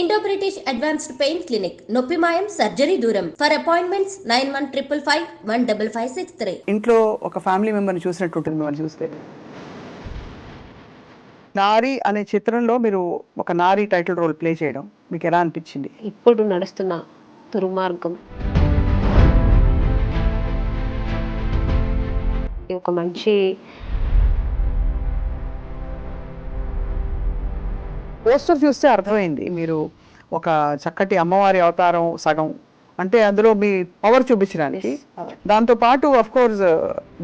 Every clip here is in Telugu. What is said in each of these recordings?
Indo British advanced pain clinic నొప్పి మాయం సర్జరీ దూరం ఫర్ అపాయింట్మెంట్స్ 9155515563. ఇంట్లో ఒక ఫ్యామిలీ మెంబర్ని చూసినట్టు ఉంటుంది మిమ్మల్ని చూస్తే. నారి అనే చిత్రంలో మీరు ఒక నారి టైటిల్ రోల్ ప్లే చేయడం మీకు ఎలా అనిపించింది? ఇప్పుడు నడుస్తున్న దుర్మార్గం ఒక మంచి పోస్టర్ చూస్తే అర్థమైంది మీరు ఒక చక్కటి అమ్మవారి అవతారం సగం, అంటే అందులో మీ పవర్ చూపించడానికి. దాంతో పాటు ఆఫ్ కోర్స్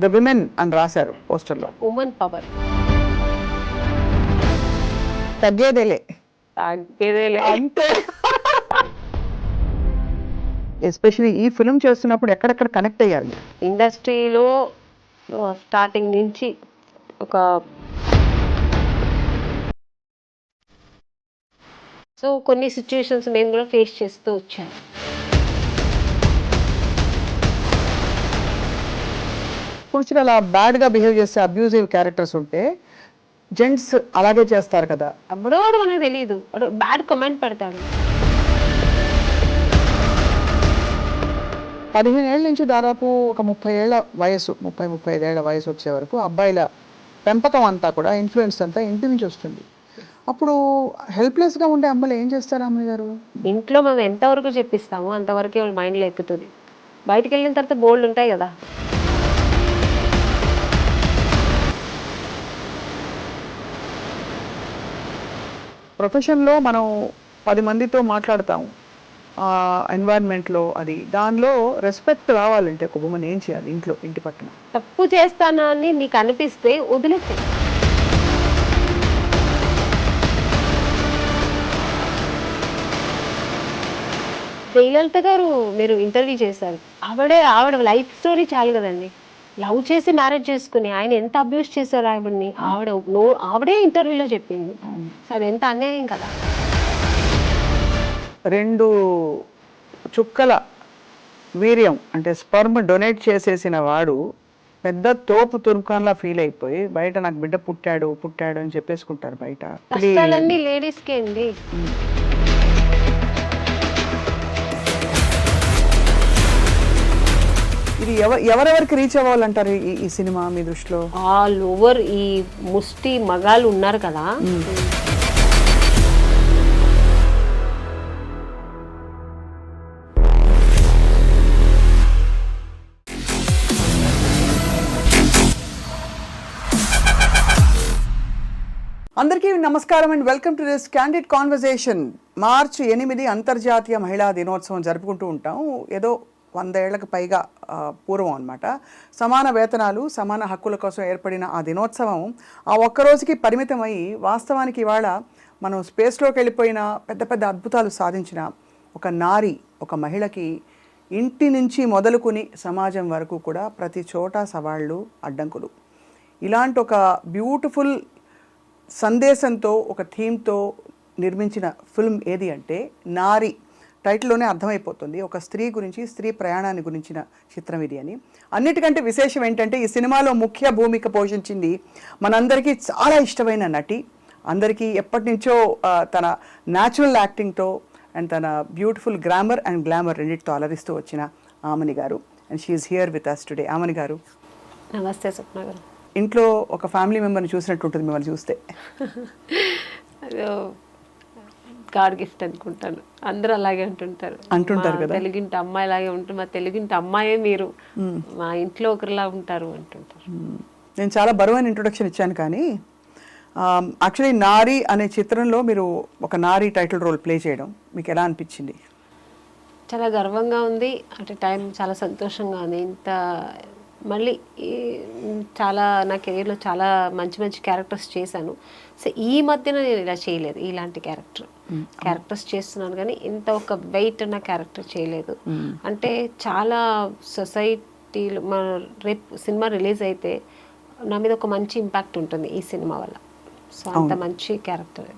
ద విమెన్ అని రాశారు పోస్టర్లో. ఉమెన్ పవర్ తగ్గేదేలే అంతే. ఎస్పెషల్లీ ఈ ఫిల్మ్ చేస్తున్నప్పుడు ఎక్కడెక్కడ కనెక్ట్ అయ్యారు? ఇండస్ట్రీలో స్టార్టింగ్ నుంచి ఒక సో కొన్ని సిచ్యువేషన్స్ మేము కూడా ఫేస్ చేస్తూ వచ్చాను. కొంచెం అలా బ్యాడ్గా బిహేవ్ చేస్తే అబ్యూజివ్ క్యారెక్టర్స్ ఉంటే జెంట్స్ అలాగే చేస్తారు కదా. అప్పుడో మనకు తెలియదు, బ్యాడ్ కమెంట్ పెడతాడు. 15 ఏళ్ళ నుంచి దాదాపు ఒక 30 ఏళ్ల వయసు, 35 ఏళ్ల వయసు వచ్చే వరకు అబ్బాయిల పెంపకం అంతా కూడా ఇన్ఫ్లుయెన్స్ అంతా ఇంటి నుంచి వస్తుంది. అప్పుడు హెల్ప్లెస్గా ఉండే అమ్మాయిలు ఏం చేస్తారు అమ్మాయి గారు? ఇంట్లో మేము ఎంతవరకు చెప్పిస్తామో అంతవరకే వాళ్ళ మైండ్లో ఎక్కుతుంది. బయటకు వెళ్ళిన తర్వాత బోల్డ్ ఉంటాయి కదా. ప్రొఫెషన్లో మనం 10 మందితో మాట్లాడతాం, ఎన్వైర్న్మెంట్లో అది దానిలో రెస్పెక్ట్ రావాలంటే ఒక ఉమెన్ ఏం చేయాలి? ఇంటి పక్కన తప్పు చేస్తానా అని నీకు అనిపిస్తే వదిలేస్తే. జయలలిత గారు మీరు ఇంటర్వ్యూ చేశారు, ఆవిడ లైఫ్ స్టోరీ చాలు కదండి. లవ్ చేసి మ్యారేజ్ చేసుకుని ఆయన ఎంత అబ్యూస్ చేశారు ఆవిడని, ఆవిడే ఇంటర్వ్యూలో చెప్పింది. సరే ఎంత అన్యాయం కదా. 2 చుక్కల వీర్యం అంటే స్పర్మ్ డొనేట్ చేసేసిన వాడు పెద్ద తోపు తుర్కాన్లా ఫీల్ అయిపోయి బయట నాకు బిడ్డ పుట్టాడు అని చెప్పేసుకుంటారు బయట. కష్టాలన్నీ లేడీస్కే అండి. ఇది ఎవరెవరికి రీచ్ అవ్వాలంటారు ఈ సినిమా మీ దృష్టిలో? ఆల్ ఓవర్ ఈ ముష్టి మగాళ్ళు ఉన్నారు కదా. అందరికీ నమస్కారం and welcome to this candid conversation. మార్చి 8 అంతర్జాతీయ మహిళా దినోత్సవం జరుపుకుంటూ ఉంటాం. ఏదో 100 ఏళ్లకు పైగా పూర్వం అనమాట. సమాన వేతనాలు, సమాన హక్కుల కోసం ఏర్పడిన ఆ దినోత్సవం ఆ ఒక్కరోజుకి పరిమితమై వాస్తవానికి ఇవాళ మనం స్పేస్లోకి వెళ్ళిపోయిన పెద్ద అద్భుతాలు సాధించిన ఒక నారి, ఒక మహిళకి ఇంటి నుంచి మొదలుకుని సమాజం వరకు కూడా ప్రతి చోట సవాళ్ళు, అడ్డంకులు. ఇలాంటి ఒక బ్యూటిఫుల్ సందేశంతో, ఒక థీమ్తో నిర్మించిన ఫిల్మ్ ఏది అంటే నారి. టైటిల్లోనే అర్థమైపోతుంది ఒక స్త్రీ గురించి, స్త్రీ ప్రయాణాన్ని గురించిన చిత్రం ఇది అని. అన్నిటికంటే విశేషం ఏంటంటే ఈ సినిమాలో ముఖ్య భూమిక పోషించింది మనందరికీ చాలా ఇష్టమైన నటి, అందరికీ ఎప్పటి నుంచో తన న్యాచురల్ యాక్టింగ్తో అండ్ తన బ్యూటిఫుల్ గ్రామర్ అండ్ గ్లామర్ రెండింటితో అలరిస్తూ వచ్చిన Amani garu. And she's here with us today. Amani garu నమస్తే స్వప్న గారు. ఇంట్లో ఒక ఫ్యామిలీ మెంబర్ని చూసినట్టు ఉంటుంది మిమ్మల్ని చూస్తే. గాడ్ గిఫ్ట్ అనుకుంటాను, అందరూ అలాగే అంటుంటారు కదా. తెలుగింటి అమ్మాయి లాగే ఉంటుంది, మా తెలుగింటి అమ్మాయే మీరు, మా ఇంట్లో ఒకరిలా ఉంటారు అంటుంటారు. నేను చాలా బరువైన ఇంట్రొడక్షన్ ఇచ్చాను కానీ యాక్చువల్లీ నారి అనే చిత్రంలో మీరు ఒక నారి టైటిల్ రోల్ ప్లే చేయడం మీకు ఎలా అనిపించింది? చాలా గర్వంగా ఉంది, అట్ టైం చాలా సంతోషంగా ఉంది. ఇంత మళ్ళీ చాలా నా కెరీర్లో చాలా మంచి క్యారెక్టర్స్ చేశాను. సో ఈ మధ్యన నేను ఇలా చేయలేదు, ఇలాంటి క్యారెక్టర్స్ చేస్తున్నాను కానీ ఇంత ఒక వెయిట్ ఉన్న క్యారెక్టర్ చేయలేదు. అంటే చాలా సొసైటీలో రేపు సినిమా రిలీజ్ అయితే నా మీద ఒక మంచి ఇంపాక్ట్ ఉంటుంది ఈ సినిమా వల్ల. సో అంత మంచి క్యారెక్టర్.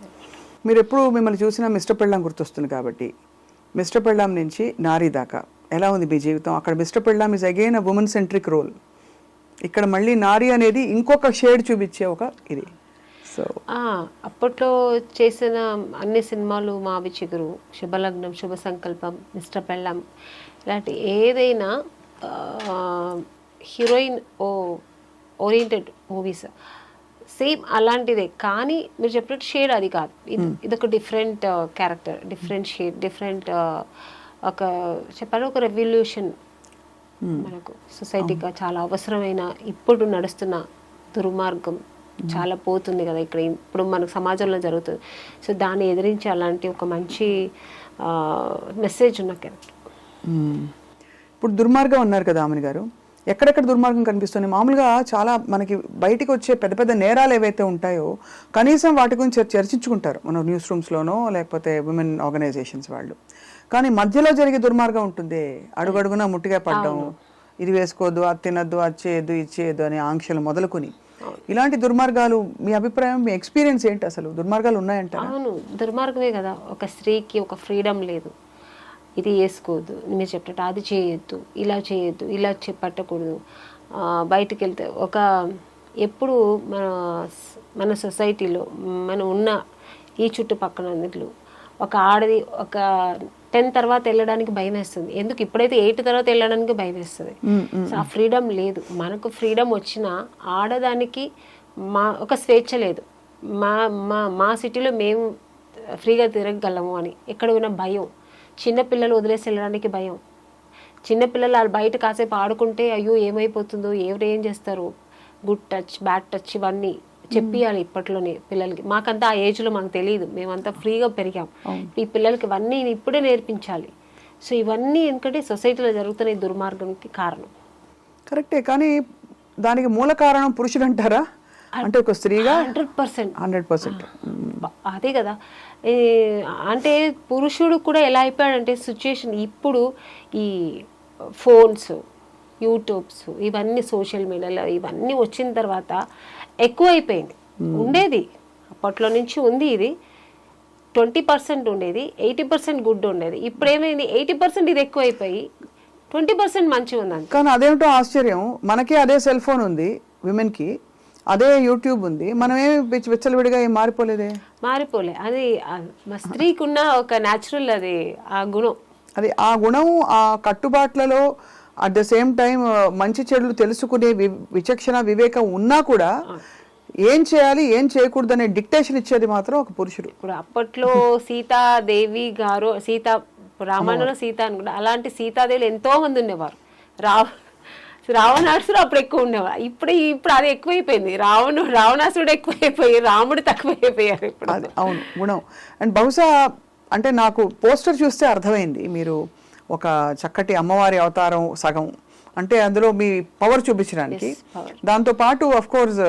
మీరు ఎప్పుడు మిమ్మల్ని చూసినా మిస్టర్ పెళ్ళాం గుర్తొస్తుంది కాబట్టి మిస్టర్ పెళ్ళాం నుంచి నారి దాకా ఎలా ఉంది మీ జీవితం? అక్కడ Mister Pellam is again a women centric role, ఇక్కడ మళ్ళీ నారి అనేది ఇంకొక షేడ్ చూపించే ఒక ఇది సో అప్పట్లో చేసిన అన్ని సినిమాలు మావి చిగురు, శుభలగ్నం, శుభ సంకల్పం, మిస్టర్ పెళ్ళాం, ఇలాంటి ఏదైనా హీరోయిన్ ఓరియంటెడ్ మూవీస్ సేమ్ అలాంటిదే. కానీ మీరు చెప్పినట్టు షేడ్ అది కాదు, ఇదొక different character, different shade, different ఒక చెప్పాలి ఒక రెవల్యూషన్ మనకు సొసైటీగా చాలా అవసరమైన ఇప్పుడు నడుస్తున్న దుర్మార్గం చాలా పోతుంది కదా ఇక్కడ ఇప్పుడు మనకు సమాజంలో జరుగుతుంది. సో దాన్ని ఎదిరించి అలాంటి ఒక మంచి మెసేజ్ ఉన్న క్యారెక్టర్. ఇప్పుడు దుర్మార్గం అన్నారు కదా ఆమెని గారు, ఎక్కడెక్కడ దుర్మార్గం కనిపిస్తుంది? మామూలుగా చాలా మనకి బయటికి వచ్చే పెద్ద పెద్ద నేరాలు ఏవైతే ఉంటాయో కనీసం వాటి గురించి చర్చించుకుంటారు మన న్యూస్ రూమ్స్లోనో లేకపోతే విమెన్ ఆర్గనైజేషన్స్ వాళ్ళు. కానీ మధ్యలో జరిగే దుర్మార్గం ఉంటుంది, అడుగడుగున ముట్టిగా పడ్డం, ఇది వేసుకోవద్దు, అది తినద్దు, అది చేయొద్దు, ఇది చేయొద్దు అనే ఆంక్షలు మొదలుకొని ఇలాంటి దుర్మార్గాలు. మీ అభిప్రాయం, మీ ఎక్స్పీరియన్స్ ఏంటి? అసలు దుర్మార్గాలు ఉన్నాయంటారా? అవును, దుర్మార్గమే కదా. ఒక స్త్రీకి ఒక ఫ్రీడమ్ లేదు, ఇది వేసుకోవద్దు, మీరు చెప్పినట్టు అది చేయొద్దు, ఇలా చేయొద్దు, ఇలా పట్టకూడదు. బయటికి వెళ్తే ఒక ఎప్పుడు మన సొసైటీలో మనం ఉన్న ఈ చుట్టుపక్కల అన్నిట్లు ఒక ఆడది ఒక 10 తర్వాత వెళ్ళడానికి భయం వేస్తుంది. ఎందుకు ఇప్పుడైతే 8 తర్వాత వెళ్ళడానికి భయం వేస్తుంది. సో ఆ ఫ్రీడమ్ లేదు. మనకు ఫ్రీడమ్ వచ్చినా ఆడదానికి ఒక స్వేచ్ఛ లేదు. మా సిటీలో మేము ఫ్రీగా తిరగగలము అని ఎక్కడ ఉన్న భయం. చిన్నపిల్లలు వదిలేసి వెళ్ళడానికి భయం. చిన్నపిల్లలు వాళ్ళు బయట కాసేపు ఆడుకుంటే అయ్యో ఏమైపోతుందో, ఎవరు ఏం చేస్తారు, గుడ్ టచ్, బ్యాడ్ టచ్ ఇవన్నీ చెప్పియాలి ఇప్పట్లోనే పిల్లలకి. మాకంతా ఆ ఏజ్లో మాకు తెలియదు, మేమంతా ఫ్రీగా పెరిగాం. ఈ పిల్లలకి ఇవన్నీ ఇప్పుడే నేర్పించాలి. సో ఇవన్నీ ఎందుకంటే సొసైటీలో జరుగుతున్న ఈ దుర్మార్గంకి కారణం. కరెక్టే, కానీ దానికి మూల కారణం పురుషుడు అంటారా? అంటే ఒక స్త్రీగా 100%. అదే కదా. అంటే పురుషుడు కూడా ఎలా అయిపోయాడంటే సిచ్యుయేషన్ ఇప్పుడు ఈ ఫోన్స్, యూట్యూబ్స్, ఇవన్నీ సోషల్ మీడియాలో ఇవన్నీ వచ్చిన తర్వాత ఎక్కువ అయిపోయింది. ఉండేది అప్పట్లో నుంచి ఉంది, ఇది 20% ఉండేది, 80% గుడ్ ఉండేది. ఇప్పుడు ఏమైంది, 80% ఇది ఎక్కువ అయిపోయి 20% మంచిగా ఉందండి. కానీ అదేమిటో ఆశ్చర్యం, మనకి అదే సెల్ ఫోన్ ఉంది, విమెన్కి అదే యూట్యూబ్ ఉంది, మనమేమి విచ్చలవిడిగా ఏం మారిపోలేదే. అది మా స్త్రీకి ఉన్న ఒక న్యాచురల్ అది ఆ గుణం. అది ఆ గుణం, ఆ కట్టుబాట్లలో అట్ ద సేమ్ టైం మంచి చెడులు తెలుసుకునే విచక్షణ వివేకం ఉన్నా కూడా ఏం చేయాలి ఏం చేయకూడదు అనే డిక్టేషన్ ఇచ్చేది మాత్రం ఒక పురుషుడు. ఇప్పుడు అప్పట్లో సీతాదేవి గారు, రామాయణంలో సీత అనుకుంటా, అలాంటి సీతాదేవులు ఎంతో మంది ఉండేవారు. రావణాసుడు అప్పుడు ఎక్కువ ఉండేవారు. ఇప్పుడు అది ఎక్కువైపోయింది. రావణాసుడు ఎక్కువైపోయి రాముడు తక్కువైపోయారు ఇప్పుడు. అది అవును గుణం. అండ్ బహుశా అంటే నాకు పోస్టర్ చూస్తే అర్థమైంది, మీరు ఒక చక్కటి అమ్మవారి అవతారం సగం, అంటే అందులో మీ పవర్ చూపించడానికి. దాంతో పాటు ఆఫ్ కోర్స్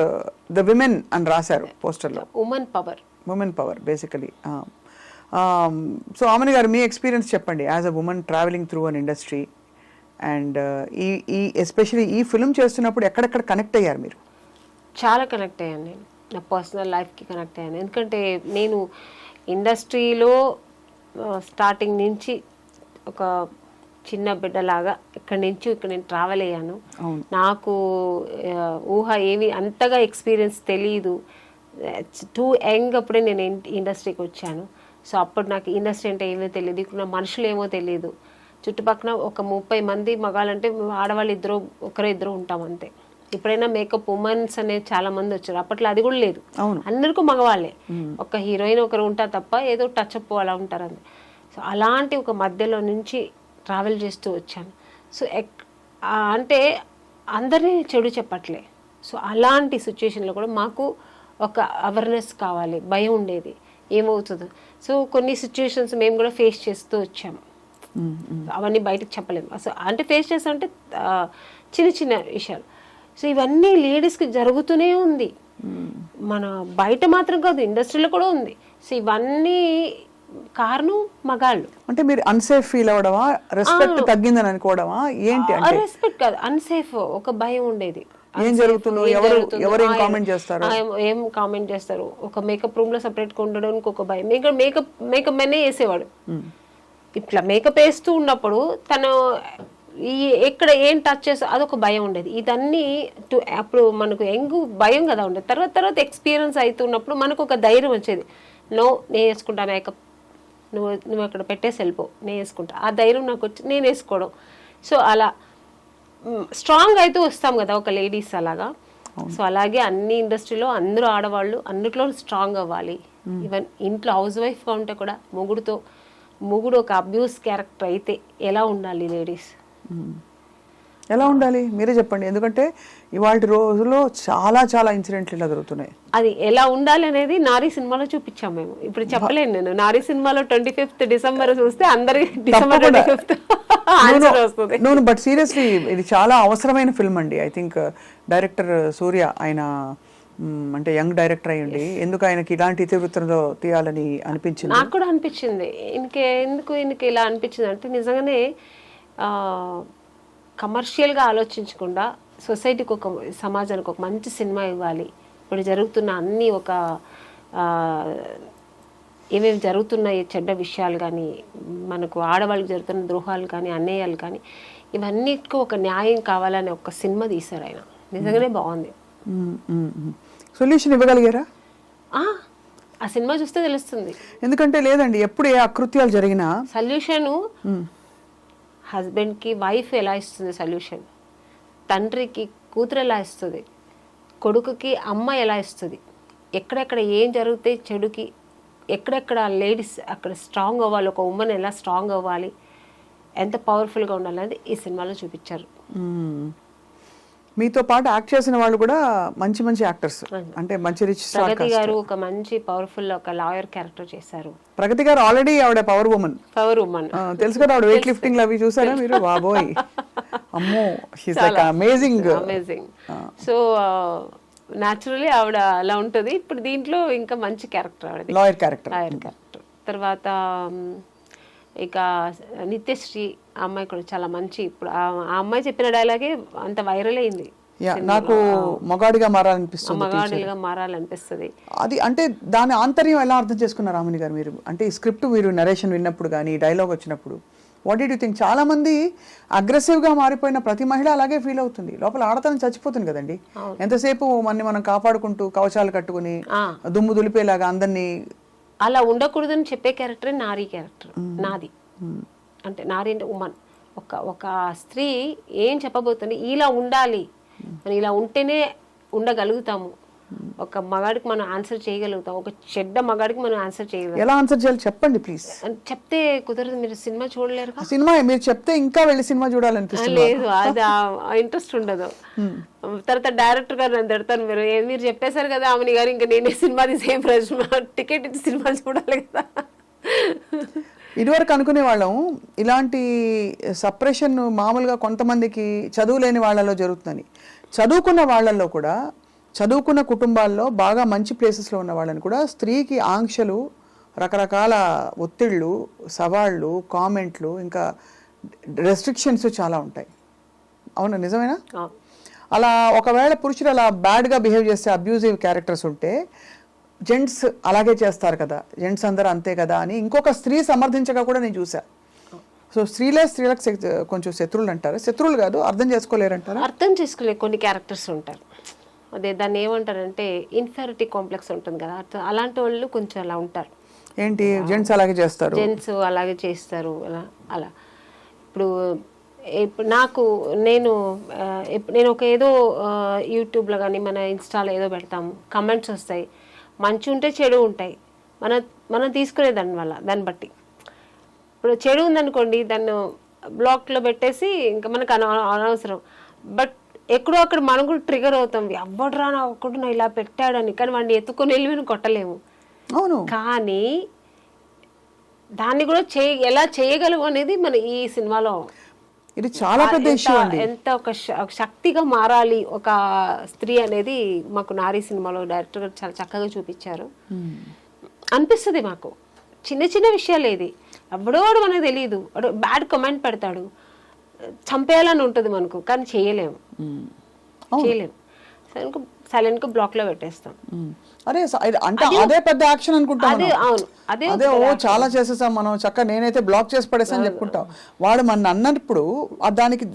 ద విమెన్ అని రాశారు పోస్టర్లో. Women power basically. సో ఆమెని గారు మీ ఎక్స్పీరియన్స్ చెప్పండి as a women travelling through an industry. And ఈ ఎస్పెషలీ ఈ ఫిల్మ్ చేస్తున్నప్పుడు ఎక్కడెక్కడ కనెక్ట్ అయ్యారు మీరు? చాలా కనెక్ట్ అయ్యాను నేను, నా పర్సనల్ లైఫ్కి కనెక్ట్ అయ్యాను. ఎందుకంటే నేను ఇండస్ట్రీలో స్టార్టింగ్ నుంచి ఒక చిన్న బిడ్డలాగా ఇక్కడి నుంచి ఇక్కడ నేను ట్రావెల్ అయ్యాను. నాకు ఊహ ఏమి అంతగా ఎక్స్పీరియన్స్ తెలియదు. టూ యంగ్ అప్పుడే నేను ఇండస్ట్రీకి వచ్చాను. సో అప్పుడు నాకు ఇండస్ట్రీ అంటే ఏమో తెలియదు, ఇక్కడ మనుషులు ఏమో తెలియదు. చుట్టుపక్కల ఒక 30 మంది మగాళ్ళంటే ఆడవాళ్ళు ఒకరో ఇద్దరు ఉంటాం అంతే. ఇప్పుడైనా మేకప్ ఉమెన్స్ అనేది చాలా మంది వచ్చారు, అప్పట్లో అది కూడా లేదు. అందరికీ మగవాళ్ళే, ఒక హీరోయిన్ ఒకరు ఉంటారు తప్ప ఏదో టచ్ అప్ అలా ఉంటారు అంతే. సో అలాంటి ఒక మధ్యలో నుంచి ట్రావెల్ చేస్తూ వచ్చాను. సో అంటే అందరినీ చెడు చెప్పట్లే. సో అలాంటి సిచ్యుయేషన్లో కూడా మాకు ఒక అవేర్నెస్ కావాలి, భయం ఉండేది ఏమవుతుందో. సో కొన్ని సిచ్యుయేషన్స్ మేము కూడా ఫేస్ చేస్తూ వచ్చాము, అవన్నీ బయటకు చెప్పలేము. అసలు అంటే ఫేస్ చేస్తామంటే చిన్న చిన్న విషయాలు. సో ఇవన్నీ లేడీస్కి జరుగుతూనే ఉంది, మన బయట మాత్రం కాదు ఇండస్ట్రీలో కూడా ఉంది. సో ఇవన్నీ కారణం మగాళ్ళు. అంటే మీరు అన్సేఫ్ ఫీల్ అవడమా, రెస్పెక్ట్ తగ్గిందని అనుకోవడమా ఏంటి? రెస్పెక్ట్ కాదు, అన్సేఫ్, ఒక భయం ఉండేది. ఏం జరుగుతుందో, ఎవరు ఏం కామెంట్ చేస్తారు, ఒక మేకప్ రూమ్ లో సపరేట్ గా ఉండడానికి ఒక భయం. మేకప్ మెనే వేసేవాడు. ఇట్లా మేకప్ వేస్తూ ఉన్నప్పుడు తను ఈ ఎక్కడ ఏం టచ్ చేస్తా అదొక భయం ఉండేది. ఇదన్నీ అప్పుడు మనకు భయం కదా ఉండేది. తర్వాత ఎక్స్పీరియన్స్ అవుతున్నప్పుడు మనకు ఒక ధైర్యం వచ్చేది. నేను వేసుకుంటా మేకప్, నువ్వు అక్కడ పెట్టేసి వెళ్ళిపో, నేను వేసుకుంటా. ఆ ధైర్యం నాకు వచ్చి నేను వేసుకోవడం. సో అలా స్ట్రాంగ్ అయితే వస్తాం కదా ఒక లేడీస్ అలాగా. సో అలాగే అన్ని ఇండస్ట్రీలో అందరూ ఆడవాళ్ళు అన్నిట్లో స్ట్రాంగ్ అవ్వాలి. ఈవెన్ ఇంట్లో హౌస్ వైఫ్గా ఉంటే కూడా మొగుడు ఒక అబ్యూస్ క్యారెక్టర్ అయితే ఎలా ఉండాలి లేడీస్, ఎలా ఉండాలి మీరే చెప్పండి. ఎందుకంటే ఇవాళ రోజులో చాలా చాలా ఇన్సిడెంట్లు ఇలా జరుగుతున్నాయి. అది ఎలా ఉండాలి అనేది నారీ సినిమాలో చూపించాం మేము. ఇప్పుడు చెప్పలేను నేను. నారీ సినిమాలో 25th డిసెంబర్ చూస్తే అందరికి డిసెంబర్ 25th ఆన్సర్ వస్తుంది. నో బట్ సీరియస్లీ ఇది చాలా అవసరమైన ఫిల్మ్ అండి. ఐ థింక్ డైరెక్టర్ సూర్య ఆయన అంటే యంగ్ డైరెక్టర్ అయ్యండి, ఎందుకు ఆయనకి ఇలాంటి ఇతివృత్తంలో తీయాలని అనిపించింది? నాకు కూడా అనిపించింది. ఎందుకు ఇలా అనిపించింది అంటే నిజంగానే కమర్షియల్గా ఆలోచించకుండా సొసైటీకి సమాజానికి ఒక మంచి సినిమా ఇవ్వాలి. ఇప్పుడు జరుగుతున్న అన్నీ ఏమేమి జరుగుతున్నాయి చెడ్డ విషయాలు కానీ, మనకు ఆడవాళ్ళకి జరుగుతున్న ద్రోహాలు కానీ, అన్యాయాలు కానీ, ఇవన్నిటికీ ఒక న్యాయం కావాలని ఒక సినిమా తీశారు ఆయన. నిజంగానే బాగుంది. సొల్యూషన్ ఇవ్వగలిగారా? ఆ సినిమా చూస్తే తెలుస్తుంది. ఎందుకంటే లేదండి, ఎప్పుడు ఏ అకృత్యాలు జరిగినా సొల్యూషను హస్బెండ్కి వైఫ్ ఎలా ఇస్తుంది సొల్యూషన్, తండ్రికి కూతురు ఎలా ఇస్తుంది, కొడుకుకి అమ్మ ఎలా ఇస్తుంది, ఎక్కడెక్కడ ఏం జరిగితే చెడుకి ఎక్కడెక్కడ లేడీస్ అక్కడ స్ట్రాంగ్ అవ్వాలి, ఒక ఉమెన్ ఎలా స్ట్రాంగ్ అవ్వాలి, ఎంత పవర్ఫుల్గా ఉండాలి అనేది ఈ సినిమాలో చూపించారు. మీతో పాటు యాక్ట్ చేసిన వాళ్ళు కూడా మంచి మంచి యాక్టర్స్, అంటే మంచి రిచ్ స్టార్. ప్రగతి గారు ఒక మంచి పవర్ఫుల్ ఒక లాయర్ క్యారెక్టర్ చేశారు. ప్రగతి గారు ఆల్రెడీ ఆవిడ పవర్ ఉమెన్ తెలుసు కదా, ఆవిడ వెయిట్ లిఫ్టింగ్ అవి చూసారా మీరు? బాబోయ్ అమ్మో, she's like amazing. So naturally ఆవిడ అలా ఉంటుంది. ఇప్పుడు దీంట్లో ఇంకా మంచి క్యారెక్టర్ ఆవిడ, లాయర్ క్యారెక్టర్. తర్వాత ఇక నిత్యశ్రీ అమ్మాయి కూడా చాలా మంచి. ఇప్పుడు ఆ అమ్మాయి చెప్పిన డైలాగే అంత వైరల్ అయింది. నాకు మగాడిగా మారాలనిపిస్తుంది, మగాడిగా మారాలనిపిస్తుంది. అది అంటే దాని ఆంతర్యం ఎలా అర్థం చేసుకున్నారు రామిని గారు మీరు? అంటే ఈ స్క్రిప్ట్ మీరు నరేషన్ విన్నప్పుడు కానీ డైలాగ్ వచ్చినప్పుడు వాట్ డిడ్ యూ థింక్? చాలా మంది అగ్రెసివ్గా మారిపోయిన ప్రతి మహిళ అలాగే ఫీల్ అవుతుంది, లోపల ఆడతనం చచ్చిపోతుంది కదండి. ఎంతసేపు మనం కాపాడుకుంటూ కవచాలు కట్టుకుని దుమ్ము దులిపేలాగా అందరినీ అలా ఉండకూడదని చెప్పే క్యారెక్టర్ నారీ క్యారెక్టర్ నాది. అంటే నారీ అంటే ఉమెన్. ఒక స్త్రీ ఏం చెప్పబోతుంది, ఇలా ఉండాలి, మనం ఇలా ఉంటేనే ఉండగలుగుతాము, ఒక మగాడికి మనం ఆన్సర్ చేయగలుగుతాం, ఒక చెడ్డ మగాడికి మనం ఆన్సర్ చేయగలుగుతాం. ఎలా ఆన్సర్ చేయాలి చెప్పండి ప్లీజ్. చెప్తే కుదరదు, మీరు సినిమా చూడలేరు. సినిమా మీరు చెప్తే ఇంకా వెళ్ళి సినిమా చూడాలనిపిస్తుంది. లేదు, అది ఇంట్రెస్ట్ ఉండదు. తర్వాత డైరెక్టర్ గారు నన్ను తిడతాను, మీరు చెప్పేశారు కదా ఆమెని గారు, ఇంకా నేనే సినిమా సేమ్ ప్రశ్న టికెట్ ఇచ్చి సినిమా చూడాలి కదా. ఇదివరకు అనుకునే వాళ్ళం ఇలాంటి సప్రెషన్ మామూలుగా కొంతమందికి చదువు లేని వాళ్ళలో జరుగుతుందని. చదువుకున్న వాళ్ళల్లో కూడా, చదువుకున్న కుటుంబాల్లో బాగా మంచి ప్లేసెస్లో ఉన్న వాళ్ళని కూడా స్త్రీకి ఆంక్షలు, రకరకాల ఒత్తిళ్ళు, సవాళ్ళు, కామెంట్లు, ఇంకా రెస్ట్రిక్షన్స్ చాలా ఉంటాయి. అవునా, నిజమేనా? అలా ఒకవేళ పురుషులు అలా బ్యాడ్గా బిహేవ్ చేస్తే, అబ్యూజివ్ క్యారెక్టర్స్ ఉంటే జెంట్స్ అలాగే చేస్తారు కదా, జెంట్స్ అందరూ అంతే కదా అని ఇంకొక స్త్రీ సమర్థించగా కూడా నేను చూసా. సో స్త్రీలకు కొంచెం శత్రువులు అంటారు, శత్రువులు కాదు, అర్థం చేసుకోలేరంటారు. అర్థం చేసుకోలేరు కొన్ని క్యారెక్టర్స్ ఉంటారు. అదే దాన్ని ఏమంటారంటే ఇన్ఫెరిటీ కాంప్లెక్స్ ఉంటుంది కదా, అలాంటి వాళ్ళు కొంచెం అలా ఉంటారు. ఏంటి జెంట్స్ అలాగే చేస్తారు, జెంట్స్ అలాగే చేస్తారు అలా. ఇప్పుడు నేను ఒక ఏదో యూట్యూబ్లో కానీ మన ఇన్స్టాలో ఏదో పెడతాము, కమెంట్స్ వస్తాయి, మంచి ఉంటే చెడు ఉంటాయి, మనం తీసుకునే దాన్ని బట్టి. ఇప్పుడు చెడు ఉందనుకోండి, దాన్ని బ్లాక్లో పెట్టేసి ఇంకా మనకు అనవసరం. బట్ ఎక్కడో అక్కడ మనం కూడా ట్రిగర్ అవుతాం, ఎవడరా నా ఒక్కడు నా ఇలా పెట్టాడని. కానీ వాడిని ఎత్తుకొని వెళ్ళి మనం కొట్టలేము. అవును, కానీ దాన్ని కూడా ఎలా చేయగలవు అనేది మన ఈ సినిమాలో ఇది చాలా పెద్ద ఇష్యూ అండి. ఎంత ఒక శక్తిగా మారాలి ఒక స్త్రీ అనేది మాకు నారీ సినిమాలో డైరెక్టర్ గారు చాలా చక్కగా చూపించారు. అనిపిస్తుంది మాకు చిన్న చిన్న విషయాలు, ఏది ఎవడోడు మనకు తెలియదు, బ్యాడ్ కమెంట్ పెడతాడు, చంపేయాలని ఉంటుంది మనకు, కానీ చేయలేము. సైలెంట్గా బ్లాక్లో పెట్టేస్తాం. అరే అంటే అదే పెద్ద యాక్షన్ అనుకుంటాం అదే మనం. అవును అదే చాలా చేసేసాం మనం, చక్కగా నేనైతే బ్లాక్ చేసి పడేసాను చెప్పుకుంటాం. వాడు మన అన్నప్పుడు దానికి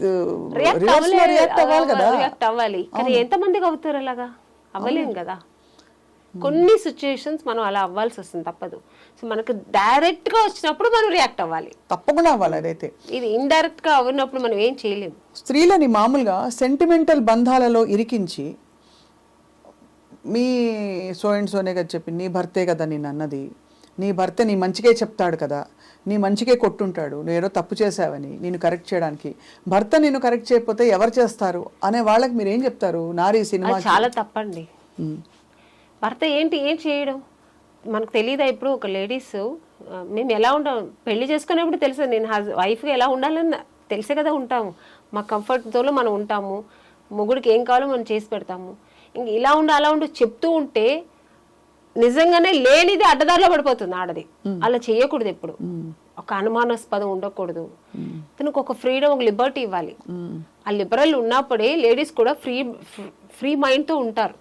రియాక్ట్ అవ్వాలి కదా. రియాక్ట్ అవ్వాలి, కానీ ఎంతమందికి అవుతారు అలాగా? అవ్వలేం కదా. కొన్ని సిచ్యుయేషన్స్ మనం అలా అవ్వాల్సి వస్తుంది, తప్పదు. సో మనకు డైరెక్ట్ గా వచ్చినప్పుడు మనం రియాక్ట్ అవ్వాలి, తప్పకుండా అవ్వాలి. అదైతే ఇది ఇండైరెక్ట్ గా అవ్వనప్పుడు మనం ఏం చేయలేము. స్త్రీలని మామూలుగా sentimental బంధాలలో ఇరికించి, me so and Soane కదా చెప్పి, నీ భర్తే కదా నేను అన్నది, నీ భర్త నీ మంచికే చెప్తాడు కదా, నీ మంచికే కొట్టుంటాడు, నువ్వు ఏదో తప్పు చేసావని నేను కరెక్ట్ చేయడానికి, భర్త నేను కరెక్ట్ చేయకపోతే ఎవరు చేస్తారు అనే వాళ్ళకి మీరు ఏం చెప్తారు? నారీ సినిమా చాలా తప్పండి. భర్త ఏం చేయడం మనకు తెలియదా? ఇప్పుడు ఒక లేడీస్ మేము ఎలా ఉంటాం, పెళ్లి చేసుకునేప్పుడు తెలుసు, నేను వైఫ్గా ఎలా ఉండాలని తెలిసే కదా ఉంటాము. మా కంఫర్ట్ జోన్లో మనం ఉంటాము, మొగుడికి ఏం కావాలో మనం చేసి పెడతాము. ఇంక ఇలా ఉండు అలా ఉండు చెప్తూ ఉంటే నిజంగానే లేనిది అడ్డదారిలో పడిపోతుంది ఆడది. అలా చేయకూడదు ఎప్పుడు, ఒక అనుమానాస్పదం ఉండకూడదు. తనకు ఒక ఫ్రీడమ్, ఒక లిబర్టీ ఇవ్వాలి. ఆ లిబరల్ ఉన్నప్పుడే లేడీస్ కూడా ఫ్రీ మైండ్తో ఉంటారు.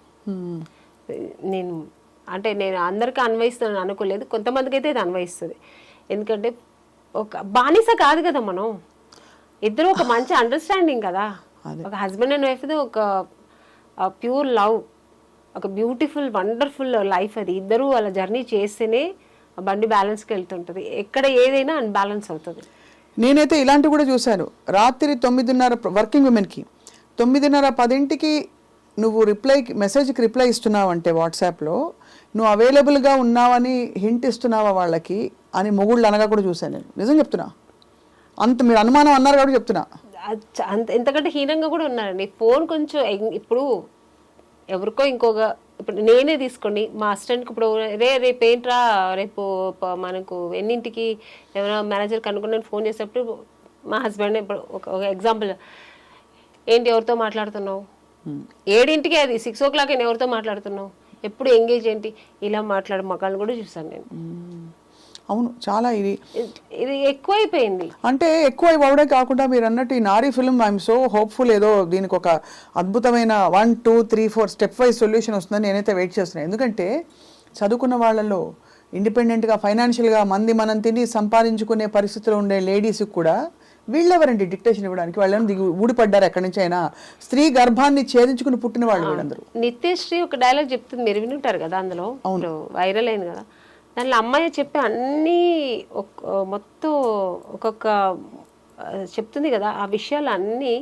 నేను అందరికీ అన్వయిస్తున్నాను అనుకోలేదు, కొంతమందికి అయితే ఇది అన్వయిస్తుంది. ఎందుకంటే ఒక బానిస కాదు కదా మనం, ఇద్దరు ఒక మంచి అండర్స్టాండింగ్ కదా. ఒక హస్బెండ్ అండ్ వైఫ్ ఒక ప్యూర్ లవ్, ఒక బ్యూటిఫుల్ వండర్ఫుల్ లైఫ్. అది ఇద్దరు వాళ్ళ జర్నీ చేస్తేనే బండి బ్యాలెన్స్కి వెళ్తుంటుంది. ఎక్కడ ఏదైనా అన్బ్యాలెన్స్ అవుతుంది. నేనైతే ఇలాంటివి కూడా చూశాను. రాత్రి 9:30 వర్కింగ్ ఉమెన్కి 9:30-10కి నువ్వు మెసేజ్కి రిప్లై ఇస్తున్నావు అంటే వాట్సాప్లో నువ్వు అవైలబుల్గా ఉన్నావని హింట్ ఇస్తున్నావా వాళ్ళకి అని మొగుళ్ళు అనగా కూడా చూశాను నేను. నిజం చెప్తున్నా, అంత మీరు అనుమానం అన్నారు కాబట్టి చెప్తున్నా. అంత ఎంతకంటే హీనంగా కూడా ఉన్నారండి. ఫోన్ కొంచెం ఇప్పుడు ఎవరికో ఇప్పుడు నేనే తీసుకోండి, మా అసిస్టెంట్కి ఇప్పుడు రేపు ఏంట్రా, రేపు మనకు ఎన్నింటికి ఎవరైనా మేనేజర్కి అనుకున్నాను ఫోన్ చేసేటప్పుడు మా హస్బెండ్ ఇప్పుడు ఒక ఎగ్జాంపుల్, ఏంటి ఎవరితో మాట్లాడుతున్నావు, 7ంటికి అది 6 o'clock ఎవరితో మాట్లాడుతున్నావు, ఎప్పుడు ఎంగేజ్ ఏంటి, ఇలా మాట్లాడే మగాళ్ళని కూడా చూసాను నేను. అవును, చాలా ఇది ఎక్కువైపోయింది. అంటే ఎక్కువ అవడే కాకుండా మీరు అన్నట్టు ఈ నారీ ఫిల్మ్ ఐఎమ్ సో హోప్ఫుల్, ఏదో దీనికి ఒక అద్భుతమైన 1, 2, 3, 4 స్టెప్ వైజ్ సొల్యూషన్ వస్తుందని నేనైతే వెయిట్ చేస్తున్నాను. ఎందుకంటే చదువుకున్న వాళ్ళలో ఇండిపెండెంట్గా ఫైనాన్షియల్గా మనం తిని సంపాదించుకునే పరిస్థితిలో ఉండే లేడీస్కి కూడా వీళ్ళెవరండి డిక్టేషన్ ఇవ్వడానికి? వాళ్ళని ఊడిపడ్డారు ఎక్కడి నుంచి అయినా, స్త్రీ గర్భాన్ని ఛేదించుకుని పుట్టిన వాళ్ళు వీళ్ళందరూ. నిత్యశ్రీ ఒక డైలాగ్ చెప్తుంది, మీరు వినుంటారు కదా, అందులో వైరల్ అయింది కదా. దానిలో అమ్మాయి చెప్పే అన్నీ మొత్తం ఒక్కొక్క చెప్తుంది కదా, ఆ విషయాలు అన్నీ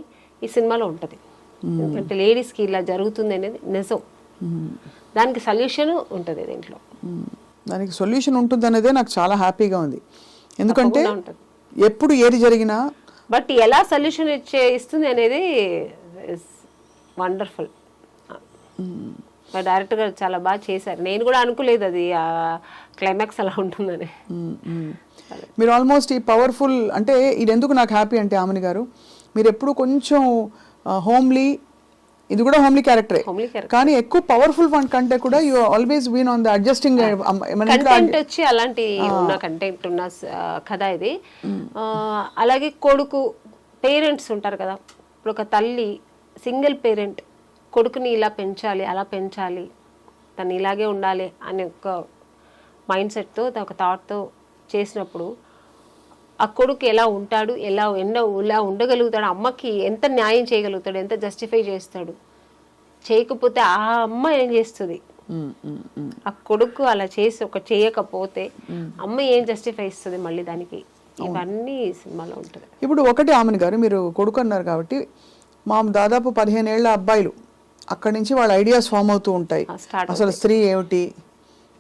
ఈ సినిమాలో ఉంటుంది. ఎందుకంటే లేడీస్కి ఇలా జరుగుతుంది అనేది నిజం, దానికి సొల్యూషన్ ఉంటుంది దీంట్లో. దానికి సొల్యూషన్ ఉంటుంది అనేదే నాకు చాలా హ్యాపీగా ఉంది. ఎందుకంటే ఎప్పుడు ఏది జరిగినా బట్ ఎలా సొల్యూషన్ ఇస్తుంది అనేది వండర్ఫుల్. డైరెక్టర్ గారు చాలా బాగా చేశారు. నేను కూడా అనుకోలేదు అది క్లైమాక్స్ అలా ఉంటుందని. మీరు ఆల్మోస్ట్ ఈ పవర్ఫుల్, అంటే ఇది ఎందుకు నాకు హ్యాపీ అంటే ఆమెని గారు, మీరు ఎప్పుడు కొంచెం హోమ్లీ, ఇది కూడా హోమ్లీ క్యారెక్టరే, కానీ ఎక్కువ పవర్ఫుల్ వన్ కంటే కూడా you always been on the adjusting content వచ్చి అలాంటి ఉన్న కంటెంట్ ఉన్న కథ ఇది. అలాగే కొడుకు పేరెంట్స్ ఉంటారు కదా, ఇప్పుడు ఒక తల్లి సింగిల్ పేరెంట్ కొడుకుని ఇలా పెంచాలి, అలా పెంచాలి, తను ఇలాగే ఉండాలి అనే ఒక మైండ్ సెట్తో, ఒక థాట్తో చేసినప్పుడు ఆ కొడుకు ఎలా ఉంటాడు, ఇలా ఉండగలుగుతాడు, అమ్మకి ఎంత న్యాయం చేయగలుగుతాడు, ఎంత జస్టిఫై చేస్తాడు, చేయకపోతే ఆ అమ్మ ఏం చేస్తుంది, ఆ కొడుకు అలా చేయకపోతే అమ్మ ఏం జస్టిఫై ఇస్తుంది మళ్ళీ దానికి, ఇవన్నీ సినిమాలో ఉంటుంది. ఇప్పుడు ఒకటి ఆమెను గారు, మీరు కొడుకు అన్నారు కాబట్టి దాదాపు 15 ఏళ్ల అబ్బాయిలు అక్కడి నుంచి వాళ్ళ ఐడియాస్ ఫామ్ అవుతూ ఉంటాయి. అసలు స్త్రీ ఏమిటి,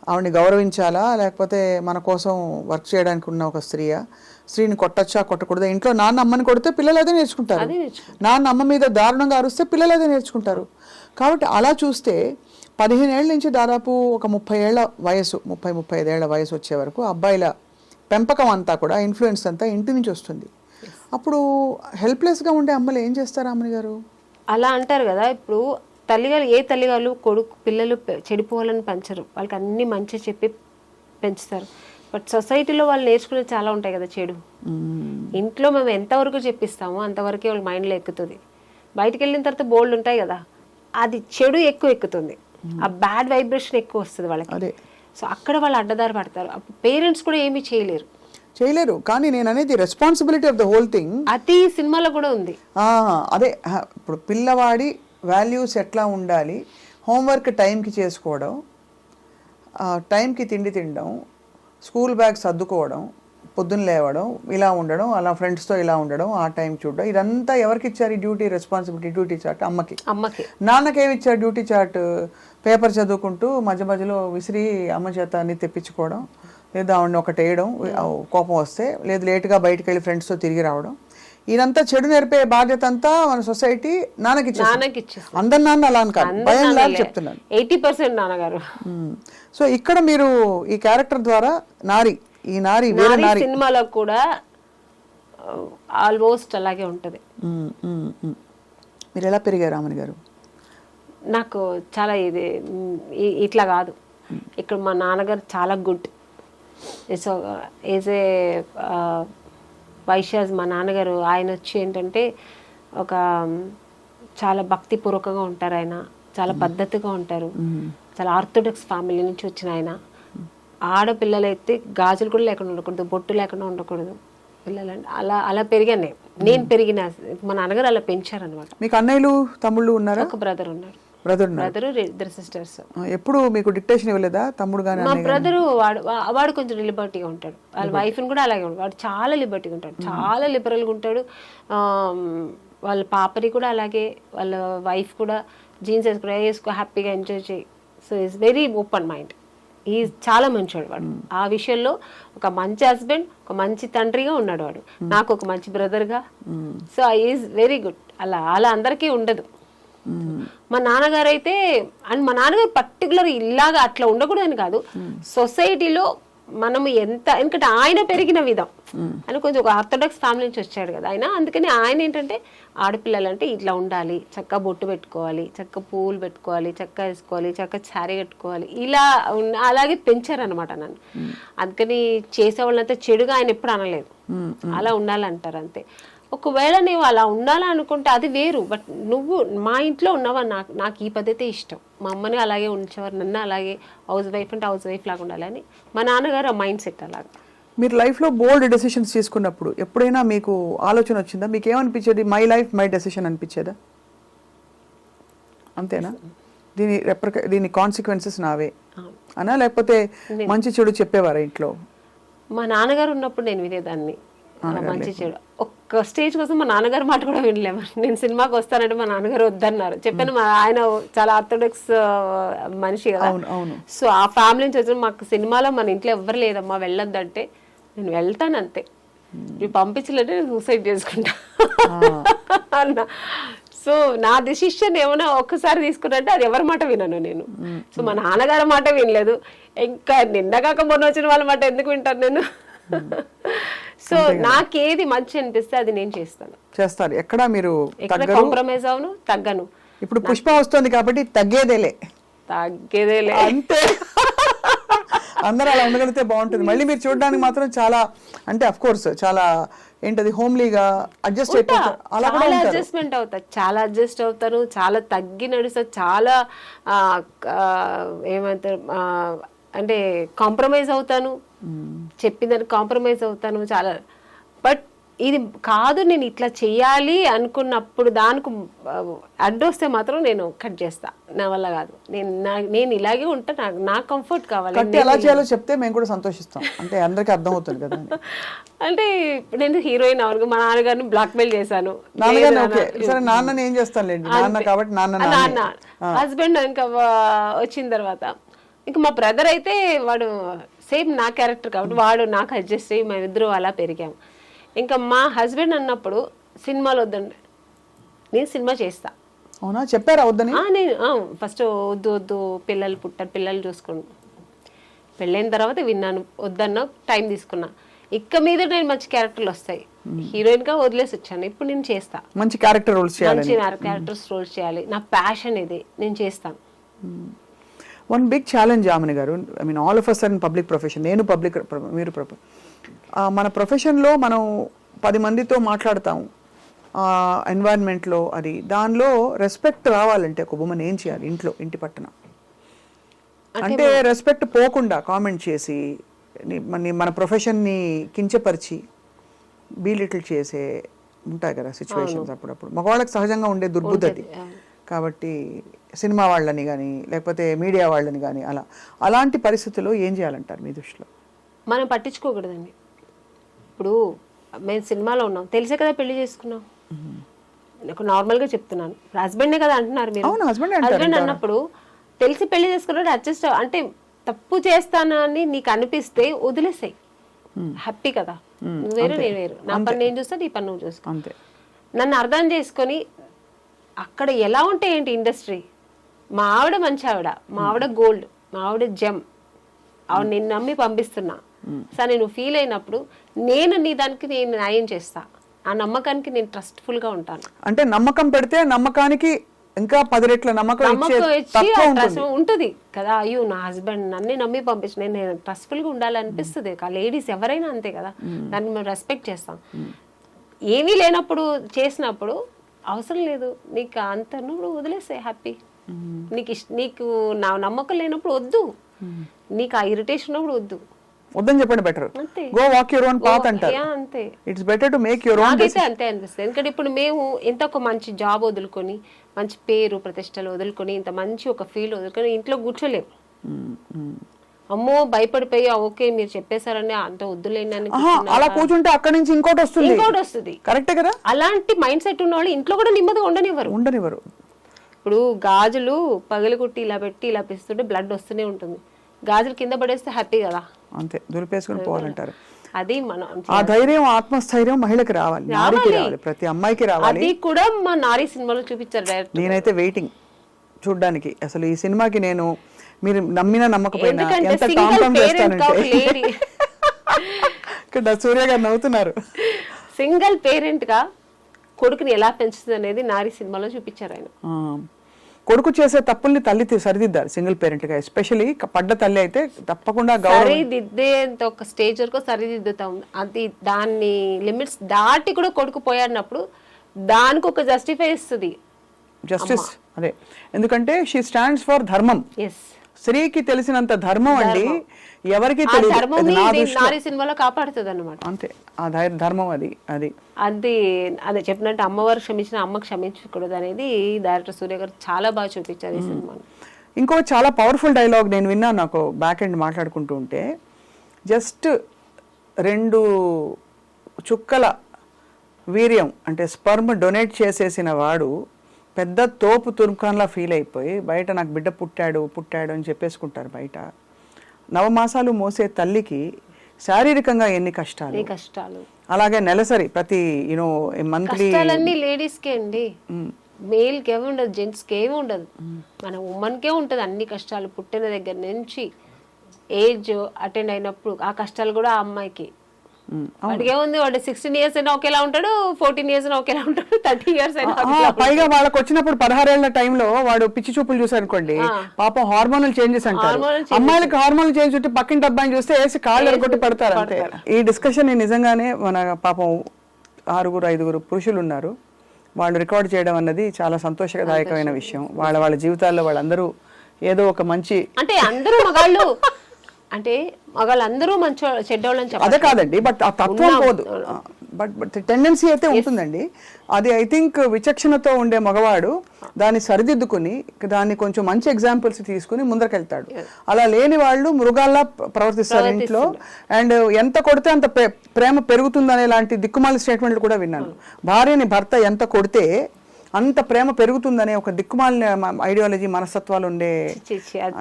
ఆవిడని గౌరవించాలా, లేకపోతే మన కోసం వర్క్ చేయడానికి ఉన్న ఒక స్త్రీని కొట్టచ్చా కొట్టకూడదా, ఇంట్లో నాన్న అమ్మని కొడితే పిల్లలు అదే నేర్చుకుంటారు, నాన్న అమ్మ మీద దారుణంగా అరుస్తే పిల్లలు అదే నేర్చుకుంటారు. కాబట్టి అలా చూస్తే 15 ఏళ్ళ నుంచి దాదాపు ఒక 30 ఏళ్ల వయసు, 30-35 ఏళ్ల వయసు వచ్చే వరకు అబ్బాయిల పెంపకం అంతా కూడా, ఇన్ఫ్లుయెన్స్ అంతా ఇంటి నుంచి వస్తుంది. అప్పుడు హెల్ప్లెస్గా ఉండే అమ్మలు ఏం చేస్తారు అమ్మని గారు? అలా అంటారు కదా, ఇప్పుడు తల్లిగారు కొడుకు పిల్లలు చెడిపోవాలని పెంచరు, వాళ్ళకి అన్ని మంచి చెప్పి పెంచుతారు. బట్ సొసైటీలో వాళ్ళు నేర్చుకునేది చాలా ఉంటాయి కదా చెడు. ఇంట్లో మేము ఎంతవరకు చెప్పిస్తామో అంతవరకే వాళ్ళ మైండ్లో ఎక్కుతుంది. బయటకు వెళ్ళిన తర్వాత బోల్డ్ ఉంటాయి కదా, అది చెడు ఎక్కువ ఎక్కుతుంది, ఆ బ్యాడ్ వైబ్రేషన్ ఎక్కువ వస్తుంది వాళ్ళకి. సో అక్కడ వాళ్ళు అడ్డదారి పడతారు. పేరెంట్స్ కూడా ఏమీ చేయలేరు. కానీ నేను అనేది responsibility of the whole thing అది సినిమాలో కూడా ఉంది. అదే ఇప్పుడు పిల్లవాడి వాల్యూస్ ఎట్లా ఉండాలి, హోంవర్క్ టైంకి చేసుకోవడం, టైంకి తిండి తినడం, స్కూల్ బ్యాగ్ సర్దుకోవడం, పొద్దున్న లేవడం, ఇలా ఉండడం, అలా ఫ్రెండ్స్తో ఇలా ఉండడం, ఆ టైం చూడడం, ఇదంతా ఎవరికి ఇచ్చారు ఈ డ్యూటీ రెస్పాన్సిబిలిటీ? డ్యూటీ చార్ట్ అమ్మకి. నాన్నకేమి ఇచ్చారు డ్యూటీ చార్ట్? పేపర్ చదువుకుంటూ మధ్య మధ్యలో విసిరి అమ్మ చేత అన్ని తెప్పించుకోవడం, లేదా ఆవిడని ఒకటి వేయడం కోపం వస్తే, లేదు లేటుగా బయటకు వెళ్ళి ఫ్రెండ్స్తో తిరిగి రావడం. ఇదంతా చెడు నేర్పే బాధ్యత అంతా మన సొసైటీ నాన్నకి ఇచ్చేస్తుంది. అందరి నాన్న అలా అని కాదు, భయం లాగా చెప్తున్నాను, 80% నాన్నగారు. సో ఇక్కడ మీరు ఈ క్యారెక్టర్ ద్వారా ఈ నారి సినిమాలో కూడా ఆల్మోస్ట్ అలాగే ఉంటది. మీరు ఎలా పెరిగారు రామని గారు? నాకు చాలా ఇట్లా కాదు, ఇక్కడ మా నాన్నగారు చాలా good. So is a Vaishyas మా నాన్నగారు. ఆయన వచ్చి ఏంటంటే ఒక చాలా భక్తిపూర్వకంగా ఉంటారు, ఆయన చాలా పద్ధతిగా ఉంటారు, చాలా ఆర్థోడాక్స్ ఫ్యామిలీ నుంచి వచ్చిన ఆయన. ఆడపిల్లలైతే గాజులు కూడా లేకుండా ఉండకూడదు, బొట్టు లేకుండా ఉండకూడదు పిల్లలంటే. అలా పెరిగాను నేను పెరిగిన. మా నాన్నగారు అలా పెంచారనమాట. మీకు అన్నయ్యలు తమ్ముళ్ళు ఉన్నారా? ఒక బ్రదర్ ఉన్నారు. బ్రదర్ ఇద్దరు సిస్టర్స్. ఎప్పుడు మీకు డిక్టేషన్ ఇవ్వలేదా తమ్ముడు గాని? మా బ్రదరు వాడు కొంచెం లిబర్టీగా ఉంటాడు, వాళ్ళ వైఫ్ని కూడా అలాగే ఉంటాడు. వాడు చాలా లిబర్టీగా ఉంటాడు, చాలా లిబరల్గా ఉంటాడు. వాళ్ళ పాపని కూడా అలాగే, వాళ్ళ వైఫ్ కూడా జీన్స్ వేసుకో హ్యాపీగా ఎంజాయ్ చేయి. So is very open mind. ఈ చాలా మంచివాడు వాడు. ఆ విషయంలో ఒక మంచి హస్బెండ్, ఒక మంచి తండ్రిగా ఉన్నాడు వాడు, నాకు ఒక మంచి బ్రదర్గా. So is very good. అలా అందరికీ ఉండదు. మా నాన్నగారు అయితే, అండ్ మా నాన్నగారు పర్టికులర్ ఇలాగా అట్లా ఉండకూడదని కాదు, సొసైటీలో మనం ఎందుకంటే ఆయన పెరిగిన విధం అని కొంచెం ఒక ఆర్థోడాక్స్ ఫ్యామిలీ నుంచి వచ్చాడు కదా ఆయన. అందుకని ఆయన ఏంటంటే ఆడపిల్లలంటే ఇట్లా ఉండాలి, చక్కగా బొట్టు పెట్టుకోవాలి, చక్కగా పువ్వులు పెట్టుకోవాలి, చక్కగా వేసుకోవాలి, చక్కగా శారీ కట్టుకోవాలి, ఇలా అలాగే పెంచారనమాట నన్ను. అందుకని చేసేవాళ్ళంతా చెడుగా ఆయన ఎప్పుడు అనలేదు, అలా ఉండాలంటారు అంతే. ఒకవేళ నువ్వు అలా ఉండాలనుకుంటే అది వేరు, బట్ నువ్వు మా ఇంట్లో ఉన్నావా, నాకు ఈ పద్ధతి ఇష్టం. మా అమ్మని అలాగే ఉంచేవారు, నన్ను అలాగే హౌస్ వైఫ్ అంటే హౌస్ వైఫ్ లాగా ఉండాలని. మా నాన్నగారు ఆ మైండ్ సెట్ అలాగా. మీరు లైఫ్లో బోల్డ్ డెసిషన్స్ తీసుకున్నప్పుడు ఎప్పుడైనా మీకు ఆలోచన వచ్చిందా? మీకు ఏమనిపించేది? మై లైఫ్ మై డెసిషన్ అనిపించేదా? అంతేనా? దీని కాన్సిక్వెన్సెస్ నావే అనా, లేకపోతే మంచి చెడు చెప్పేవారా ఇంట్లో? మా నాన్నగారు ఉన్నప్పుడు నేను వినేదాన్ని, మంచి చెడు. ఒక్క స్టేజ్ కోసం మా నాన్నగారు మాట కూడా వినలేము. నేను సినిమాకి వస్తానంటే మా నాన్నగారు వద్దన్నారు. చెప్పాను, ఆయన చాలా ఆర్థోడాక్స్ మనిషి కదా. సో ఆ ఫ్యామిలీ నుంచి వచ్చిన మాకు సినిమాలో మన ఇంట్లో ఎవ్వరు లేదమ్మా వెళ్ళొద్దంటే నేను వెళ్తాను అంతే, నువ్వు పంపించలేదంటే నేను సూసైడ్ చేసుకుంటా అన్న. సో నా డెసిషన్ ఏమైనా ఒక్కసారి తీసుకున్నట్టే అది ఎవరి మాట వినను నేను. సో మా నాన్నగారి మాట వినలేదు, ఇంకా నిన్నగాక మొన్న వచ్చిన వాళ్ళ మాట ఎందుకు వింటాను నేను? సో నాకేది మంచి అనిపిస్తే అది నేను చేస్తారు. ఎక్కడ మీరు కాంప్రమైజ్ అవును, తగ్గను. ఇప్పుడు పుష్ప వస్తుంది కాబట్టి తగ్గేదేలే అంతే. అందరూ అలా ఉండగలిగితే బాగుంటుంది. మళ్ళీ మీరు చూడడానికి మాత్రం చాలా, అంటే అఫ్ కోర్స్ చాలా ఏంటది హోమ్లీగా అడ్జస్ట్ అయిపోతారు. చాలా అడ్జస్ట్మెంట్ అవుతారు, చాలా అడ్జస్ట్ అవుతారు, చాలా తగ్గి నడుస్తారు, చాలా ఏమంటారు అంటే కాంప్రమైజ్ అవుతాను, చెప్పిందని కాంప్రమైజ్ అవుతాను చాలా. బట్ ఇది కాదు, నేను ఇట్లా చెయ్యాలి అనుకున్నప్పుడు దానికి అడ్డొస్తే మాత్రం నేను కట్ చేస్తా, నా వల్ల కాదు, నేను ఇలాగే ఉంటా, నా కంఫర్ట్ కావాలి. ఎలా చేయాలో చెప్తే మేము కూడా సంతోషిస్తాం, అంటే అందరికీ అర్థం అవుతుంది కదా. అంటే నేను హీరోయిన్ అవును, మా నాన్నగారిని బ్లాక్ మెయిల్ చేశాను. నాన్నని ఏం చేస్తాను, నాన్న కాబట్టి నాన్న హస్బెండ్ ఇంకా వచ్చిన తర్వాత ఇంకా మా బ్రదర్ అయితే వాడు సేమ్ నా క్యారెక్టర్ కాబట్టి వాడు నాకు అడ్జస్ట్ అయ్యి మేమిద్దరూ అలా పెరిగాము. ఇంకా మా హస్బెండ్ అన్నప్పుడు సినిమాలు వద్దండి, నేను సినిమా చేస్తా. అవునా, చెప్పారా వద్దని? నేను ఫస్ట్ వద్దు పిల్లలు చూసుకోండి. పెళ్ళైన తర్వాత విన్నాను, వద్దన్నా టైం తీసుకున్నా. ఇక్క మీద నేను మంచి క్యారెక్టర్లు వస్తాయి, హీరోయిన్ గా వదిలేసి వచ్చాను. ఇప్పుడు నేను చేస్తా, మంచి క్యారెక్టర్ రోల్స్ చేయాలి, నా ప్యాషన్ ఇది, నేను చేస్తాను. One big challenge Amani garu, I mean all of us are in public profession, నేను పబ్లిక్, మీరు మన ప్రొఫెషన్లో మనం 10 మందితో మాట్లాడతాము, ఎన్వైరన్మెంట్లో అది దానిలో రెస్పెక్ట్ రావాలంటే ఒక ఉమెన్ ఏం చేయాలి ఇంట్లో ఇంటి పట్టున? అంటే రెస్పెక్ట్ పోకుండా కామెంట్ చేసి మన ప్రొఫెషన్ని కించపరిచి బీలిటిల్ చేసే ఉంటాయి కదా సిచ్యువేషన్స్ అప్పుడప్పుడు. మగవాళ్ళకి సహజంగా ఉండే దుర్బుద్ధి. కాబట్టి సినిమా వాళ్ళని కానీ లేకపోతే మీడియా వాళ్ళని కానీ అలాంటి పరిస్థితుల్లో ఏం చేయాలంటారు మీ దృష్టిలో? మనం పట్టించుకోకూడదండి. ఇప్పుడు మేము సినిమాలో ఉన్నాం, తెలిసే కదా పెళ్లి చేసుకున్నాం. నాకు నార్మల్గా చెప్తున్నాను, హస్బెండే కదా అంటున్నారు మీరు. హస్బెండ్ అన్నప్పుడు తెలిసి పెళ్లి చేసుకున్నాడు అడ్జస్ట్ అంటే తప్పు చేస్తానని నీకు అనిపిస్తే వదిలేసాయి, హ్యాపీ కదా. నువ్వు వేరు నేను వేరు, నా పని నేను చూస్తా, నీ పని నువ్వు చూసుకో. అంతే. నన్ను అర్థం చేసుకొని అక్కడ ఎలా ఉంటే ఏంటి ఇండస్ట్రీ, మా ఆవిడ మంచి ఆవిడ, మా ఆవిడ గోల్డ్, మా ఆవిడ జెమ్, ఆవిడ నిన్ను నమ్మి పంపిస్తున్నా సరే నువ్వు ఫీల్ అయినప్పుడు నేను నీ దానికి నేను న్యాయం చేస్తా, ఆ నమ్మకానికి నేను ట్రస్ట్ఫుల్ గా ఉంటాను. అంటే నమ్మకం పెడితే నమ్మకానికి ఇంకా 10 రెట్ల నమ్మకం ఉంటుంది కదా. అయ్యో నా హస్బెండ్ నన్ను నమ్మి పంపించిన, నేను ట్రస్ట్ఫుల్ గా ఉండాలనిపిస్తుంది. లేడీస్ ఎవరైనా అంతే కదా, దాన్ని మేము రెస్పెక్ట్ చేస్తాం. ఏమీ లేనప్పుడు చేసినప్పుడు అవసరం లేదు నీకు అంత, నువ్వు వదిలేసే హ్యాపీ. నీకు నా నమ్మకం లేనప్పుడు వద్దు, నీకు ఆ ఇరిటేషన్ ఉన్నప్పుడు వద్దని చెప్పండి. Better go walk your own path అంటారు. అంతే, it's better to make your own decision. అంతే అనిపిస్తుంది. ఎందుకంటే ఇప్పుడు మేము ఎంత ఒక మంచి జాబ్ వదులుకొని, మంచి పేరు ప్రతిష్టలు వదులుకొని, ఇంత మంచి ఒక ఫీల్ వదులుకొని ఇంట్లో కూర్చోలేము. అమ్మో భయపడిపోయి ఓకే మీరు చెప్పేశారని అంత వద్దులేని అలా కూర్చుంటే అక్కడి నుంచి ఇంకోటి వస్తుంది. కరెక్టే కదా. అలాంటి మైండ్ సెట్ ఉన్న వాళ్ళు ఇంట్లో కూడా నెమ్మదిగా ఉండనివ్వరు. ఇప్పుడు గాజులు పగలగొట్టి ఇలా పెట్టి ఇలా పిస్తుంటే బ్లడ్ వస్తూనే ఉంటుంది. గాజులు కింద పడేస్తే హ్యాపీ కదా. అంతే, దులిపేసుకుని పోవాలంటారు. అది మనం ఆ ధైర్యం, ఆత్మస్థైర్యం మహిళకి రావాలి, నారికి రావాలి, ప్రతి అమ్మాయికి రావాలి. అది కూడా మా నారీ సినిమాలో చూపించారు డైరెక్ట్. నేనైతే వెయిటింగ్ చూడ్డానికి. అసలు ఈ సినిమాకి నేను, మీరు నమ్మినా నమ్మకపోయినా ఎంత కాంప్రమైజ్ చేస్తానంటే ఇక్కడ సూర్య గారు నవ్వుతున్నారు. సింగిల్ పేరెంట్ గా కొడుకుని ఎలా పెంచుతుంది అనేది నారీ సినిమాలో చూపించారు ఆయన. కొడుకు చేసే తప్పుల్ని తల్లి సరిదిద్దారు సింగిల్ పేరెంట్ గా. ఎస్పెషల్లీ పడ్డ తల్లి అయితే తప్పకుండా సరిదిద్దేంత ఒక స్టేజ్ వరకు సరిదిద్దుతాం. అది దాన్ని లిమిట్స్ దాటి కూడా కొడుకు పోయాడినప్పుడు దానికి ఒక జస్టిఫై ఇస్తుంది జస్టిస్. అదే, ఎందుకంటే షీ స్టాండ్స్ ఫర్ ధర్మం. స్త్రీకి తెలిసినంత ధర్మం అండి ఎవరికి నారీ సినిమాలో కాపాడుతుంది అన్నమాట. అంతే, ఆ ధర్మం అది అది అది అదే చెప్పినట్టు అమ్మవారు క్షమించిన అమ్మ క్షమించకూడదు అనేది డైరెక్టర్ సూర్య గారు చాలా బాగా చూపించారు ఈ సినిమాని. ఇంకో చాలా పవర్ఫుల్ డైలాగ్ నేను విన్నాను. నాకు బ్యాక్ ఎండ్ మాట్లాడుకుంటూ ఉంటే, జస్ట్ 2 చుక్కల వీర్యం అంటే స్పర్మ్ డొనేట్ చేసేసిన వాడు పెద్ద తోపు తుర్కాన్లా ఫీల్ అయిపోయి బయట నాకు బిడ్డ పుట్టాడు అని చెప్పేసుకుంటారు బయట. 9 మాసాలు మోసే తల్లికి శారీరకంగా ఎన్ని కష్టాలు, అలాగే నెలసరి ప్రతి మంత్లీ లేడీస్ కే అండి, మేల్ కి ఏమి ఉండదు, జెంట్స్ కి ఏమి ఉండదు, మన ఉమెన్ కే ఉంటది అన్ని కష్టాలు. పుట్టిన దగ్గర నుంచి ఏజ్ అటెండ్ అయినప్పుడు ఆ కష్టాలు కూడా ఆ అమ్మాయికి. వాడికి ఏముంది, వాడు 16 years అయినా ఒకేలా ఉంటాడు, 14 years అయినా ఒకేలా ఉంటాడు, 30 years అయినా. పైగా వాళ్ళకి వచ్చినప్పుడు 16 ఏళ్ల టైంలో వాడు పిచ్చి చూపులు చూసారు అనుకోండి, పాపం హార్మోనల్ చేంజెస్ అంటారు. అమ్మాయిలకి హార్మోనల్ చేంజ్ ఉంటే పక్కింటి అబ్బాయిని చూస్తే వేసి కాళ్ళు ఎరగొట్టి పడతారు అంతే. ఈ డిస్కషన్ నిజంగానే మన పాపం 6-5 పురుషులు ఉన్నారు, వాళ్ళు రికార్డ్ చేయడం అన్నది చాలా సంతోషదాయకమైన విషయం. వాళ్ళ జీవితాల్లో వాళ్ళందరూ ఏదో ఒక మంచి, అంటే అందరూ మగాళ్ళు అంటే మగాళ్ళందరూ మంచి చెడ్డోళ్ళని చెప్పాలి, అదే కాదండి. బట్ ఆ తత్వం పోదు, బట్ టెండెన్సీ అయితే ఉంటుందండి. అది ఐ థింక్ విచక్షణతో ఉండే మగవాడు దాన్ని సరిదిద్దుకుని దాన్ని కొంచెం మంచి ఎగ్జాంపుల్స్ తీసుకుని ముందరకెళ్తాడు. అలా లేని వాళ్ళు మృగాల్లా ప్రవర్తిస్తారు ఇంట్లో. అండ్ ఎంత కొడితే అంత ప్రేమ పెరుగుతుందనే లాంటి దిక్కుమాలి స్టేట్మెంట్లు కూడా విన్నాను. భార్యని భర్త ఎంత కొడితే అంత ప్రేమ పెరుగుతుందనే ఒక దిక్కుమాలిన ఐడియాలజీ, మనస్తత్వాలు ఉండే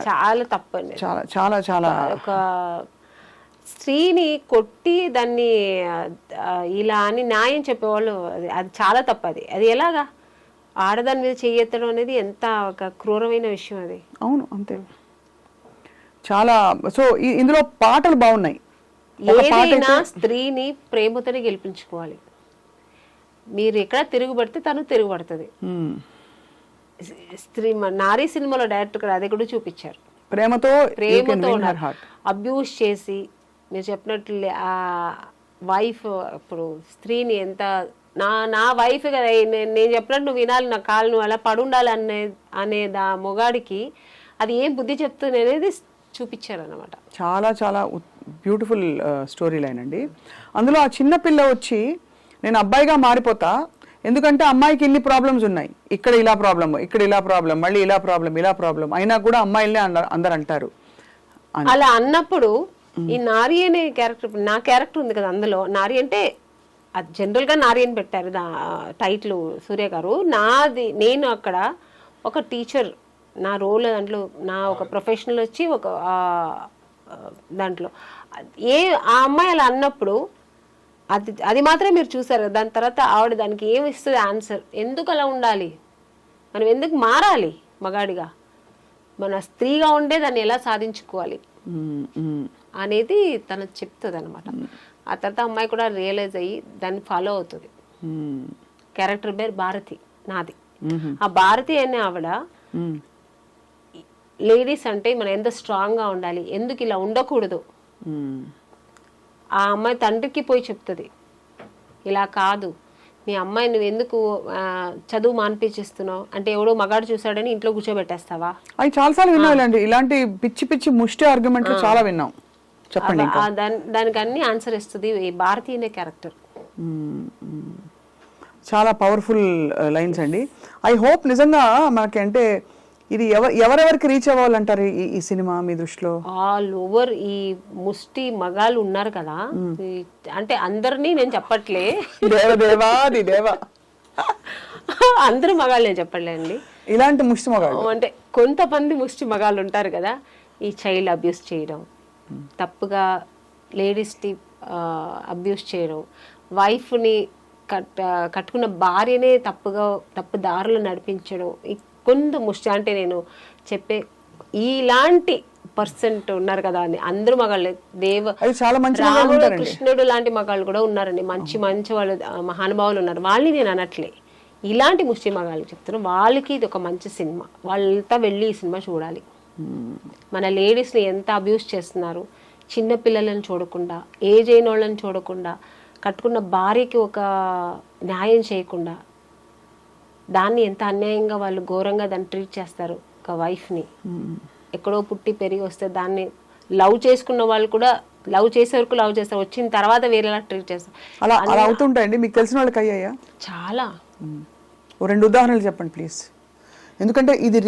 చాలా తప్పండి. చాలా చాలా చాలా ఒక స్త్రీని కొట్టి దాన్ని ఇలా అని న్యాయం చెప్పేవాళ్ళు, అది చాలా తప్పది. అది ఎలాగా ఆడదాని మీద చేయెత్తడం అనేది ఎంత ఒక క్రూరమైన విషయం అది. అవును, అంతే. చాలా. సో ఇందులో పాటలు బాగున్నాయి. ఏదైనా స్త్రీని ప్రేమతోనే గెలిపించుకోవాలి. మీరు ఎక్కడ తిరుగుబడితే తను తిరుగుబడుతుంది. స్త్రీ నారీ సినిమాలో డైరెక్టర్ అదే కూడా చూపించారు. ప్రేమతో అబ్యూస్ చేసి మీరు చెప్పినట్లు ఆ వైఫ్ ఇప్పుడు స్త్రీని ఎంత నా వైఫ్ కదా, నేను చెప్పినట్టు నువ్వు వినాలి, నా కాళ్ళు నువ్వు అలా పడుండాలి అనే మొగాడికి అది ఏం బుద్ధి చెప్తుంది అనేది చూపించారనమాట. చాలా చాలా బ్యూటిఫుల్ స్టోరీ లైన్ అండి. అందులో ఆ చిన్న పిల్ల వచ్చి నేను అబ్బాయిగా మారిపోతా, ఎందుకంటే అమ్మాయికి ఇన్ని ప్రాబ్లమ్స్ ఉన్నాయి, ఇక్కడ ఇలా ప్రాబ్లమ్, ఇక్కడ ఇలా ప్రాబ్లం, మళ్ళీ ఇలా ప్రాబ్లం, అయినా కూడా అమ్మాయిలనే అందరు అంటారు. అలా అన్నప్పుడు ఈ నారి అనే క్యారెక్టర్, నా క్యారెక్టర్ ఉంది కదా అందులో, నారి అంటే అది జనరల్గా నారి అని పెట్టారు టైటిల్ సూర్య గారు. నేను అక్కడ ఒక టీచర్, నా రోల్ దాంట్లో నా ఒక ప్రొఫెషనల్ వచ్చి ఒక దాంట్లో ఆ అమ్మాయి అలా అన్నప్పుడు అది మాత్రమే మీరు చూసారు. దాని తర్వాత ఆవిడ దానికి ఏమి ఇస్తుంది ఆన్సర్, ఎందుకు అలా ఉండాలి, మనం ఎందుకు మారాలి మగాడిగా, మన స్త్రీగా ఉండే దాన్ని ఎలా సాధించుకోవాలి అనేది తను చెప్తుంది అనమాట. ఆ తర్వాత అమ్మాయి కూడా రియలైజ్ అయ్యి దాన్ని ఫాలో అవుతుంది. క్యారెక్టర్ పేరు భారతి నాది. ఆ భారతి అనే ఆవిడ లేడీస్ అంటే మనం ఎంత స్ట్రాంగ్గా ఉండాలి, ఎందుకు ఇలా ఉండకూడదు, ఆ అమ్మాయి తండ్రికి పోయి చెప్తుంది, ఇలా కాదు మీ అమ్మాయి నువ్వు ఎందుకు చదువు మానిపించేస్తున్నావు అంటే, ఎవడో మగాడు చూసాడని ఇంట్లో కూర్చోబెట్టేస్తావా? అవి చాలాసార్లు విన్నాం ఇలాంటి పిచ్చి పిచ్చి ముష్టి ఆర్గ్యుమెంట్లు చాలా విన్నాం. చెప్పండి. దానికి అన్ని ఆన్సర్ ఇస్తుంది ఈ భారతి అనే క్యారెక్టర్. చాలా పవర్ఫుల్ లైన్స్ అండి. ఐ హోప్ నిజంగా మనకి అంటే ఇది ఎవరెవరికి రీచ్ అవ్వాలంటారు ఈ సినిమా మీ దృష్టిలో? ఆల్ ఓవర్ ఈ ముష్టి మగాళ్ళు ఉన్నారు కదా, అంటే అందరినీ నేను చెప్పట్లే, అందరూ మగాళ్ళు నేను చెప్పట్లేండి, ఇలాంటి ముష్టి మగాళ్ళు అంటే కొంతమంది ముష్టి మగాళ్ళు ఉంటారు కదా, ఈ చైల్డ్ అబ్యూస్ చేయడం, తప్పుగా లేడీస్ని అబ్యూస్ చేయడం, వైఫ్ని కట్టుకున్న భార్యనే తప్పు దారులు నడిపించడం, కొంత ముష్టి అంటే నేను చెప్పే ఇలాంటి పర్సెంట్ ఉన్నారు కదా అని అందరూ మగాళ్ళు, రాముడు కృష్ణుడు లాంటి మగాళ్ళు కూడా ఉన్నారండి, మంచి వాళ్ళు మహానుభావులు ఉన్నారు, వాళ్ళని నేను అనట్లే, ఇలాంటి ముష్టి మగాళ్ళు చెప్తున్నాను. వాళ్ళకి ఇది ఒక మంచి సినిమా, వాళ్ళంతా వెళ్ళి ఈ సినిమా చూడాలి. మన లేడీస్ని ఎంత అబ్యూస్ చేస్తున్నారు, చిన్న పిల్లలను చూడకుండా, ఏజ్ అయిన వాళ్ళని చూడకుండా, కట్టుకున్న భార్యకి ఒక న్యాయం చేయకుండా, దాన్ని ఎంత అన్యాయంగా వాళ్ళు ఘోరంగా దాన్ని ట్రీట్ చేస్తారు. ఒక వైఫ్ని ఎక్కడో పుట్టి పెరిగి వస్తే దాన్ని లవ్ చేసుకున్న వాళ్ళు కూడా లవ్ చేసే వరకు లవ్ చేస్తారు, వచ్చిన తర్వాత వేరేలా ట్రీట్ చేస్తారు. అలా అవుతుంటాయండి. మీకు తెలిసిన వాళ్ళకి అయ్యాయా? చాలా. ఓ 2 ఉదాహరణలు చెప్పండి ప్లీజ్. ఎందుకంటే ఇది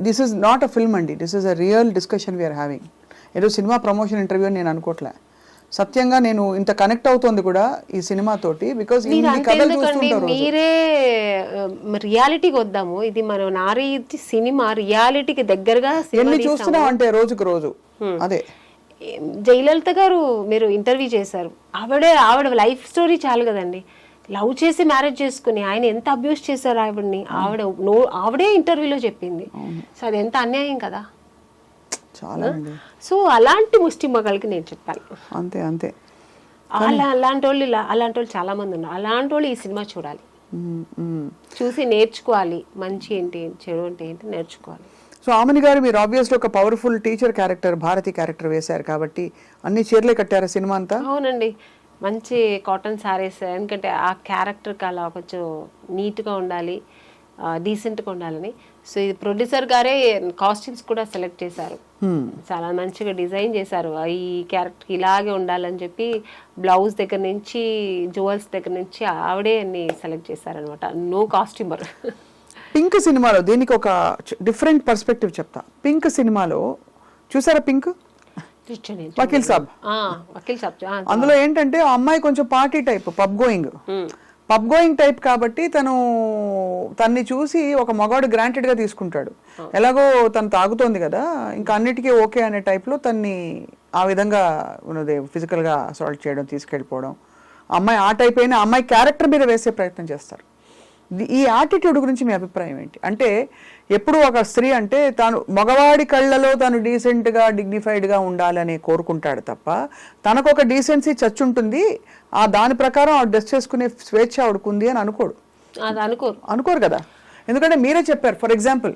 this is not a film అండి, this is a real discussion we're having. ఏదో సినిమా ప్రమోషన్ ఇంటర్వ్యూ అని నేను అనుకోవట్లే, సత్యంగా నేను ఇంత కనెక్ట్ అవుతుంది కూడా ఈ సినిమా తోటి, బికాజ్ మీరే రియాలిటీకి వద్దాము, ఇది మనం నారీ సినిమా రియాలిటీకి దగ్గరగా ఎన్ని చూస్తున్నాం అంటే రోజుకు రోజు. అదే జయలలిత గారు మీరు ఇంటర్వ్యూ చేశారు, ఆవిడ లైఫ్ స్టోరీ చాలు కదండి, లవ్ చేసి మ్యారేజ్ చేసుకుని ఆయన ఎంత అబ్యూస్ చేశారు ఆవిడని, ఆవిడే ఇంటర్వ్యూలో చెప్పింది. సో అది ఎంత అన్యాయం కదా. సో అలాంటి ముష్టి మగాళ్ళకి నేను చెప్పాను. అంతే అంతే. అలాంటి వాళ్ళు చాలా మంది ఉన్నారు. అలాంటి వాళ్ళు ఈ సినిమా చూడాలి, చూసి నేర్చుకోవాలి, మంచి ఏంటి చెడు ఏంటి నేర్చుకోవాలి. సో ఆమెని గారు మీరు ఆబ్వియస్లీ ఒక powerful teacher character, Bharathi character వేశారు కాబట్టి అన్ని చీరలే కట్టారా సినిమా అంతా? అవునండి, మంచి కాటన్ శారీస్, ఎందుకంటే ఆ క్యారెక్టర్కి అలా కొంచెం నీట్గా ఉండాలి, డీసెంట్గా ఉండాలని. సో ఇది ప్రొడ్యూసర్ గారే కాస్ట్యూమ్స్ కూడా సెలెక్ట్ చేశారు, చాలా మంచిగా డిజైన్ చేశారు. ఈ క్యారెక్టర్కి ఇలాగే ఉండాలని చెప్పి బ్లౌజ్ దగ్గర నుంచి జ్యువెల్స్ దగ్గర నుంచి ఆవిడే అన్ని సెలెక్ట్ చేశారనమాట. No costumer. పింక్ సినిమాలో దీనికి ఒక డిఫరెంట్ పర్స్పెక్టివ్ చెప్తా. పింక్ సినిమాలో చూసారా, పింక్ వకీల్ సాబ్, అందులో ఏంటంటే ఆ అమ్మాయి కొంచెం party type, pub going type కాబట్టి తన్ని చూసి ఒక మగాడు గ్రాంటెడ్ గా తీసుకుంటాడు. ఎలాగో తను తాగుతోంది కదా, ఇంకా అన్నిటికీ ఓకే అనే టైప్ లో తన్ని ఆ విధంగా ఉన్నది ఫిజికల్ గా అసాల్ట్ చేయడం, తీసుకెళ్ళిపోవడం. అమ్మాయి ఆ టైప్ అయినా అమ్మాయి క్యారెక్టర్ మీద వేసే ప్రయత్నం చేస్తారు. ఈ యాటిట్యూడ్ గురించి మీ అభిప్రాయం ఏంటి? అంటే ఎప్పుడు ఒక స్త్రీ అంటే తాను మగవాడి కళ్ళలో తను డీసెంట్గా డిగ్నిఫైడ్గా ఉండాలని కోరుకుంటాడు తప్ప, తనకు ఒక డీసెన్సీ చచ్చుంటుంది, ఆ దాని ప్రకారం ఆవిడ డ్రెస్ చేసుకునే స్వేచ్ఛ ఆవిడకుంది అని అనుకోరు కదా. ఎందుకంటే మీరే చెప్పారు, ఫర్ ఎగ్జాంపుల్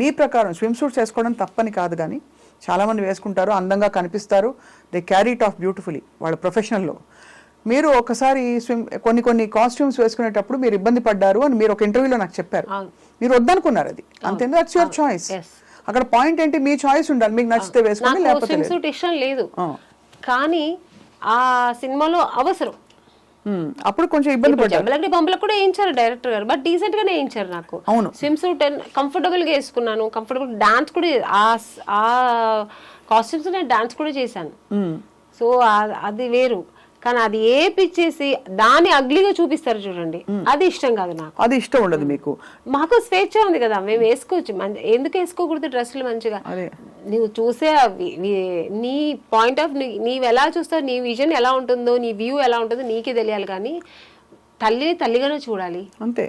మీ ప్రకారం స్విమ్ సూట్స్ వేసుకోవడం తప్పని కాదు, కానీ చాలామంది వేసుకుంటారు, అందంగా కనిపిస్తారు, they carry it of beautifully వాళ్ళ ప్రొఫెషనల్లో. మీరు ఒకసారి కొన్ని కాస్ట్యూమ్స్ వేసుకునేటప్పుడు మీరు ఇబ్బంది పడ్డారు అని మీరు ఒక ఇంటర్వ్యూలో నాకు చెప్పారు. మీరు వద్దనుకున్నారు, అది అంతే, దట్స్ యువర్ చాయిస్. అక్కడ పాయింట్ ఏంటి, మీ చాయిస్ ఉండాలి, మీకు నచ్చితే వేసుకోండి లేకపోతే లేదు. సూట్ ఇష్టం లేదు, కానీ ఆ సినిమాలో అవసరం. అప్పుడు కొంచెం ఇబ్బంది పడ్డారు. పంపలకు కూడా వేయించారు డైరెక్టర్ గారు, బట్ డీసెంట్ గానే వేయించారు. నాకు స్విమ్ సూట్ కంఫర్టబుల్ గా వేసుకున్నాను, కంఫర్టబుల్ డాన్స్ కూడా, ఆ కాస్ట్యూమ్స్ నేను డాన్స్ కూడా చేశాను. సో అది వేరు, కానీ అది ఏపిచ్చేసి దాన్ని అగ్లీగా చూపిస్తారు చూడండి, అది ఇష్టం కాదు నాకు. అది ఇష్టం ఉండదు మీకు. మాకు స్వేచ్ఛ ఉంది కదా, మేము వేసుకోవచ్చు, ఎందుకు వేసుకోకూడదు డ్రెస్సులు మంచిగా? నువ్వు చూసే నీ పాయింట్ ఆఫ్ నీవు ఎలా చూస్తావు, నీ విజన్ ఎలా ఉంటుందో, నీ వ్యూ ఎలా ఉంటుందో నీకే తెలియాలి, కానీ తల్లిని తల్లిగానే చూడాలి అంతే.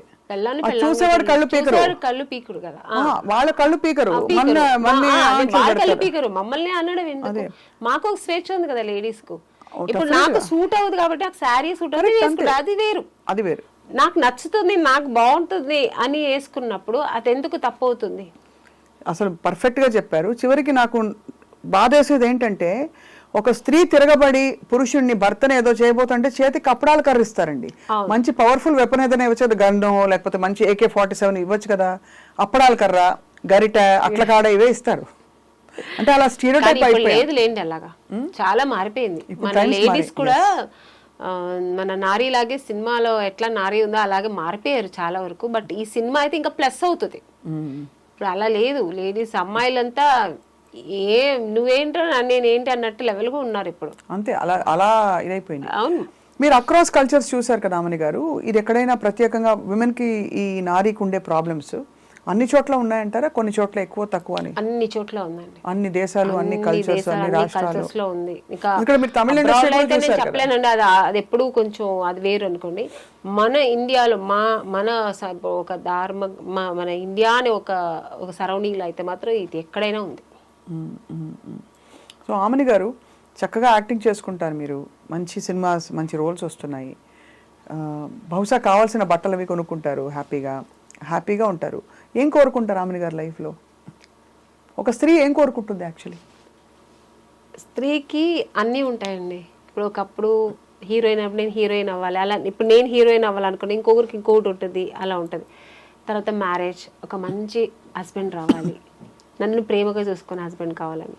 చూసేవాడు కళ్ళు పీకుడు కదా, వాళ్ళ కళ్ళు పీకరు, కళ్ళు పీకరు, మమ్మల్ని అనడం ఎందుకు? మాకు ఒక స్వేచ్ఛ ఉంది కదా లేడీస్ కు. ఇప్పుడు నాకు సూట్ అవుతుంది కాబట్టి నాకు శారీ సూట్ అవుతుంది, అది వేరు. అది వేరు, నాకు నచ్చుతుంది, నాకు బాగుంటుంది అని వేసుకున్నప్పుడు అది ఎందుకు తప్పు అవుతుంది? అసలు పర్ఫెక్ట్ గా చెప్పారు. చివరికి నాకు బాధేసేది ఏంటంటే, ఒక స్త్రీ తిరగబడి పురుషుడిని, భర్తను ఏదో చేయబోతుంటే చేతికి కప్పడాలు కర్రిస్తారండి. మంచి పవర్ఫుల్ వెపన్ ఏదైనా ఇవ్వచ్చు, గన్ను లేకపోతే మంచి AK-47 ఇవ్వచ్చు కదా, అప్పడాలు కర్ర, గరిట, అట్ల కాడ ఇవే ఇస్తారు. అంటే అలా స్టీరియోటైప్ లేదు లేండి, అలాగా చాలా మారిపోయింది. మన లేడీస్ కూడా మన నారీ లాగే సినిమాలో ఎట్లా నారీ ఉందో అలాగే మారిపోయారు చాలా వరకు. బట్ ఈ సినిమా అయితే ఇంకా ప్లస్ అవుతుంది. ఇప్పుడు అలా లేదు, లేడీస్ అమ్మాయిలంతా నువ్వేంటో నేనేంటి అన్నట్టు లెవెల్ గా ఉన్నారు ఇప్పుడు. అంతే, అలా అలా ఇదైపోయింది. అవును, మీరు అక్రాస్ కల్చర్స్ చూసారు కదా ఆమని గారు, ఇది ఎక్కడైనా ప్రత్యేకంగా విమెన్ కి ఈ నారీకి ఉండే ప్రాబ్లమ్స్ అన్ని చోట్ల ఉన్నాయంటారా? కొన్ని చోట్ల ఎక్కువ తక్కువ అని? అన్ని చోట్ల ఉందండి, అన్ని దేశాలు, అన్ని కల్చర్స్, అన్ని రాష్ట్రాల్లో ఉంది. ఇక్కడ మీరు తమిళ ఇండస్ట్రీ చెప్పలేనండి, అది ఎప్పుడు కొంచెం అది వేరు అనుకోండి. మన ఇండియాలో మన ఒక మన ఇండియా అనే ఒక సరౌండింగ్ లో అయితే మాత్రం ఇది ఎక్కడైనా ఉంది. సో ఆమని గారు చక్కగా యాక్టింగ్ చేసుకుంటారు, మీరు మంచి సినిమాస్, మంచి రోల్స్ వస్తున్నాయి, బహుశా కావాల్సిన బట్టలు అవి కొనుక్కుంటారు, హ్యాపీగా ఉంటారు. ఏం కోరుకుంటారు ఆమని గారు లైఫ్లో? ఒక స్త్రీ ఏం కోరుకుంటుంది యాక్చువల్లీ? స్త్రీకి అన్నీ ఉంటాయండి. ఇప్పుడు ఒకప్పుడు హీరోయిన్ అప్పుడు నేను హీరోయిన్ అవ్వాలి, అలా ఇప్పుడు నేను హీరోయిన్ అవ్వాలనుకున్నా, ఇంకొకరికి ఇంకొకటి ఉంటుంది, అలా ఉంటుంది. తర్వాత మ్యారేజ్, ఒక మంచి హస్బెండ్ రావాలి, నన్ను ప్రేమగా చూసుకునే హస్బెండ్ కావాలని,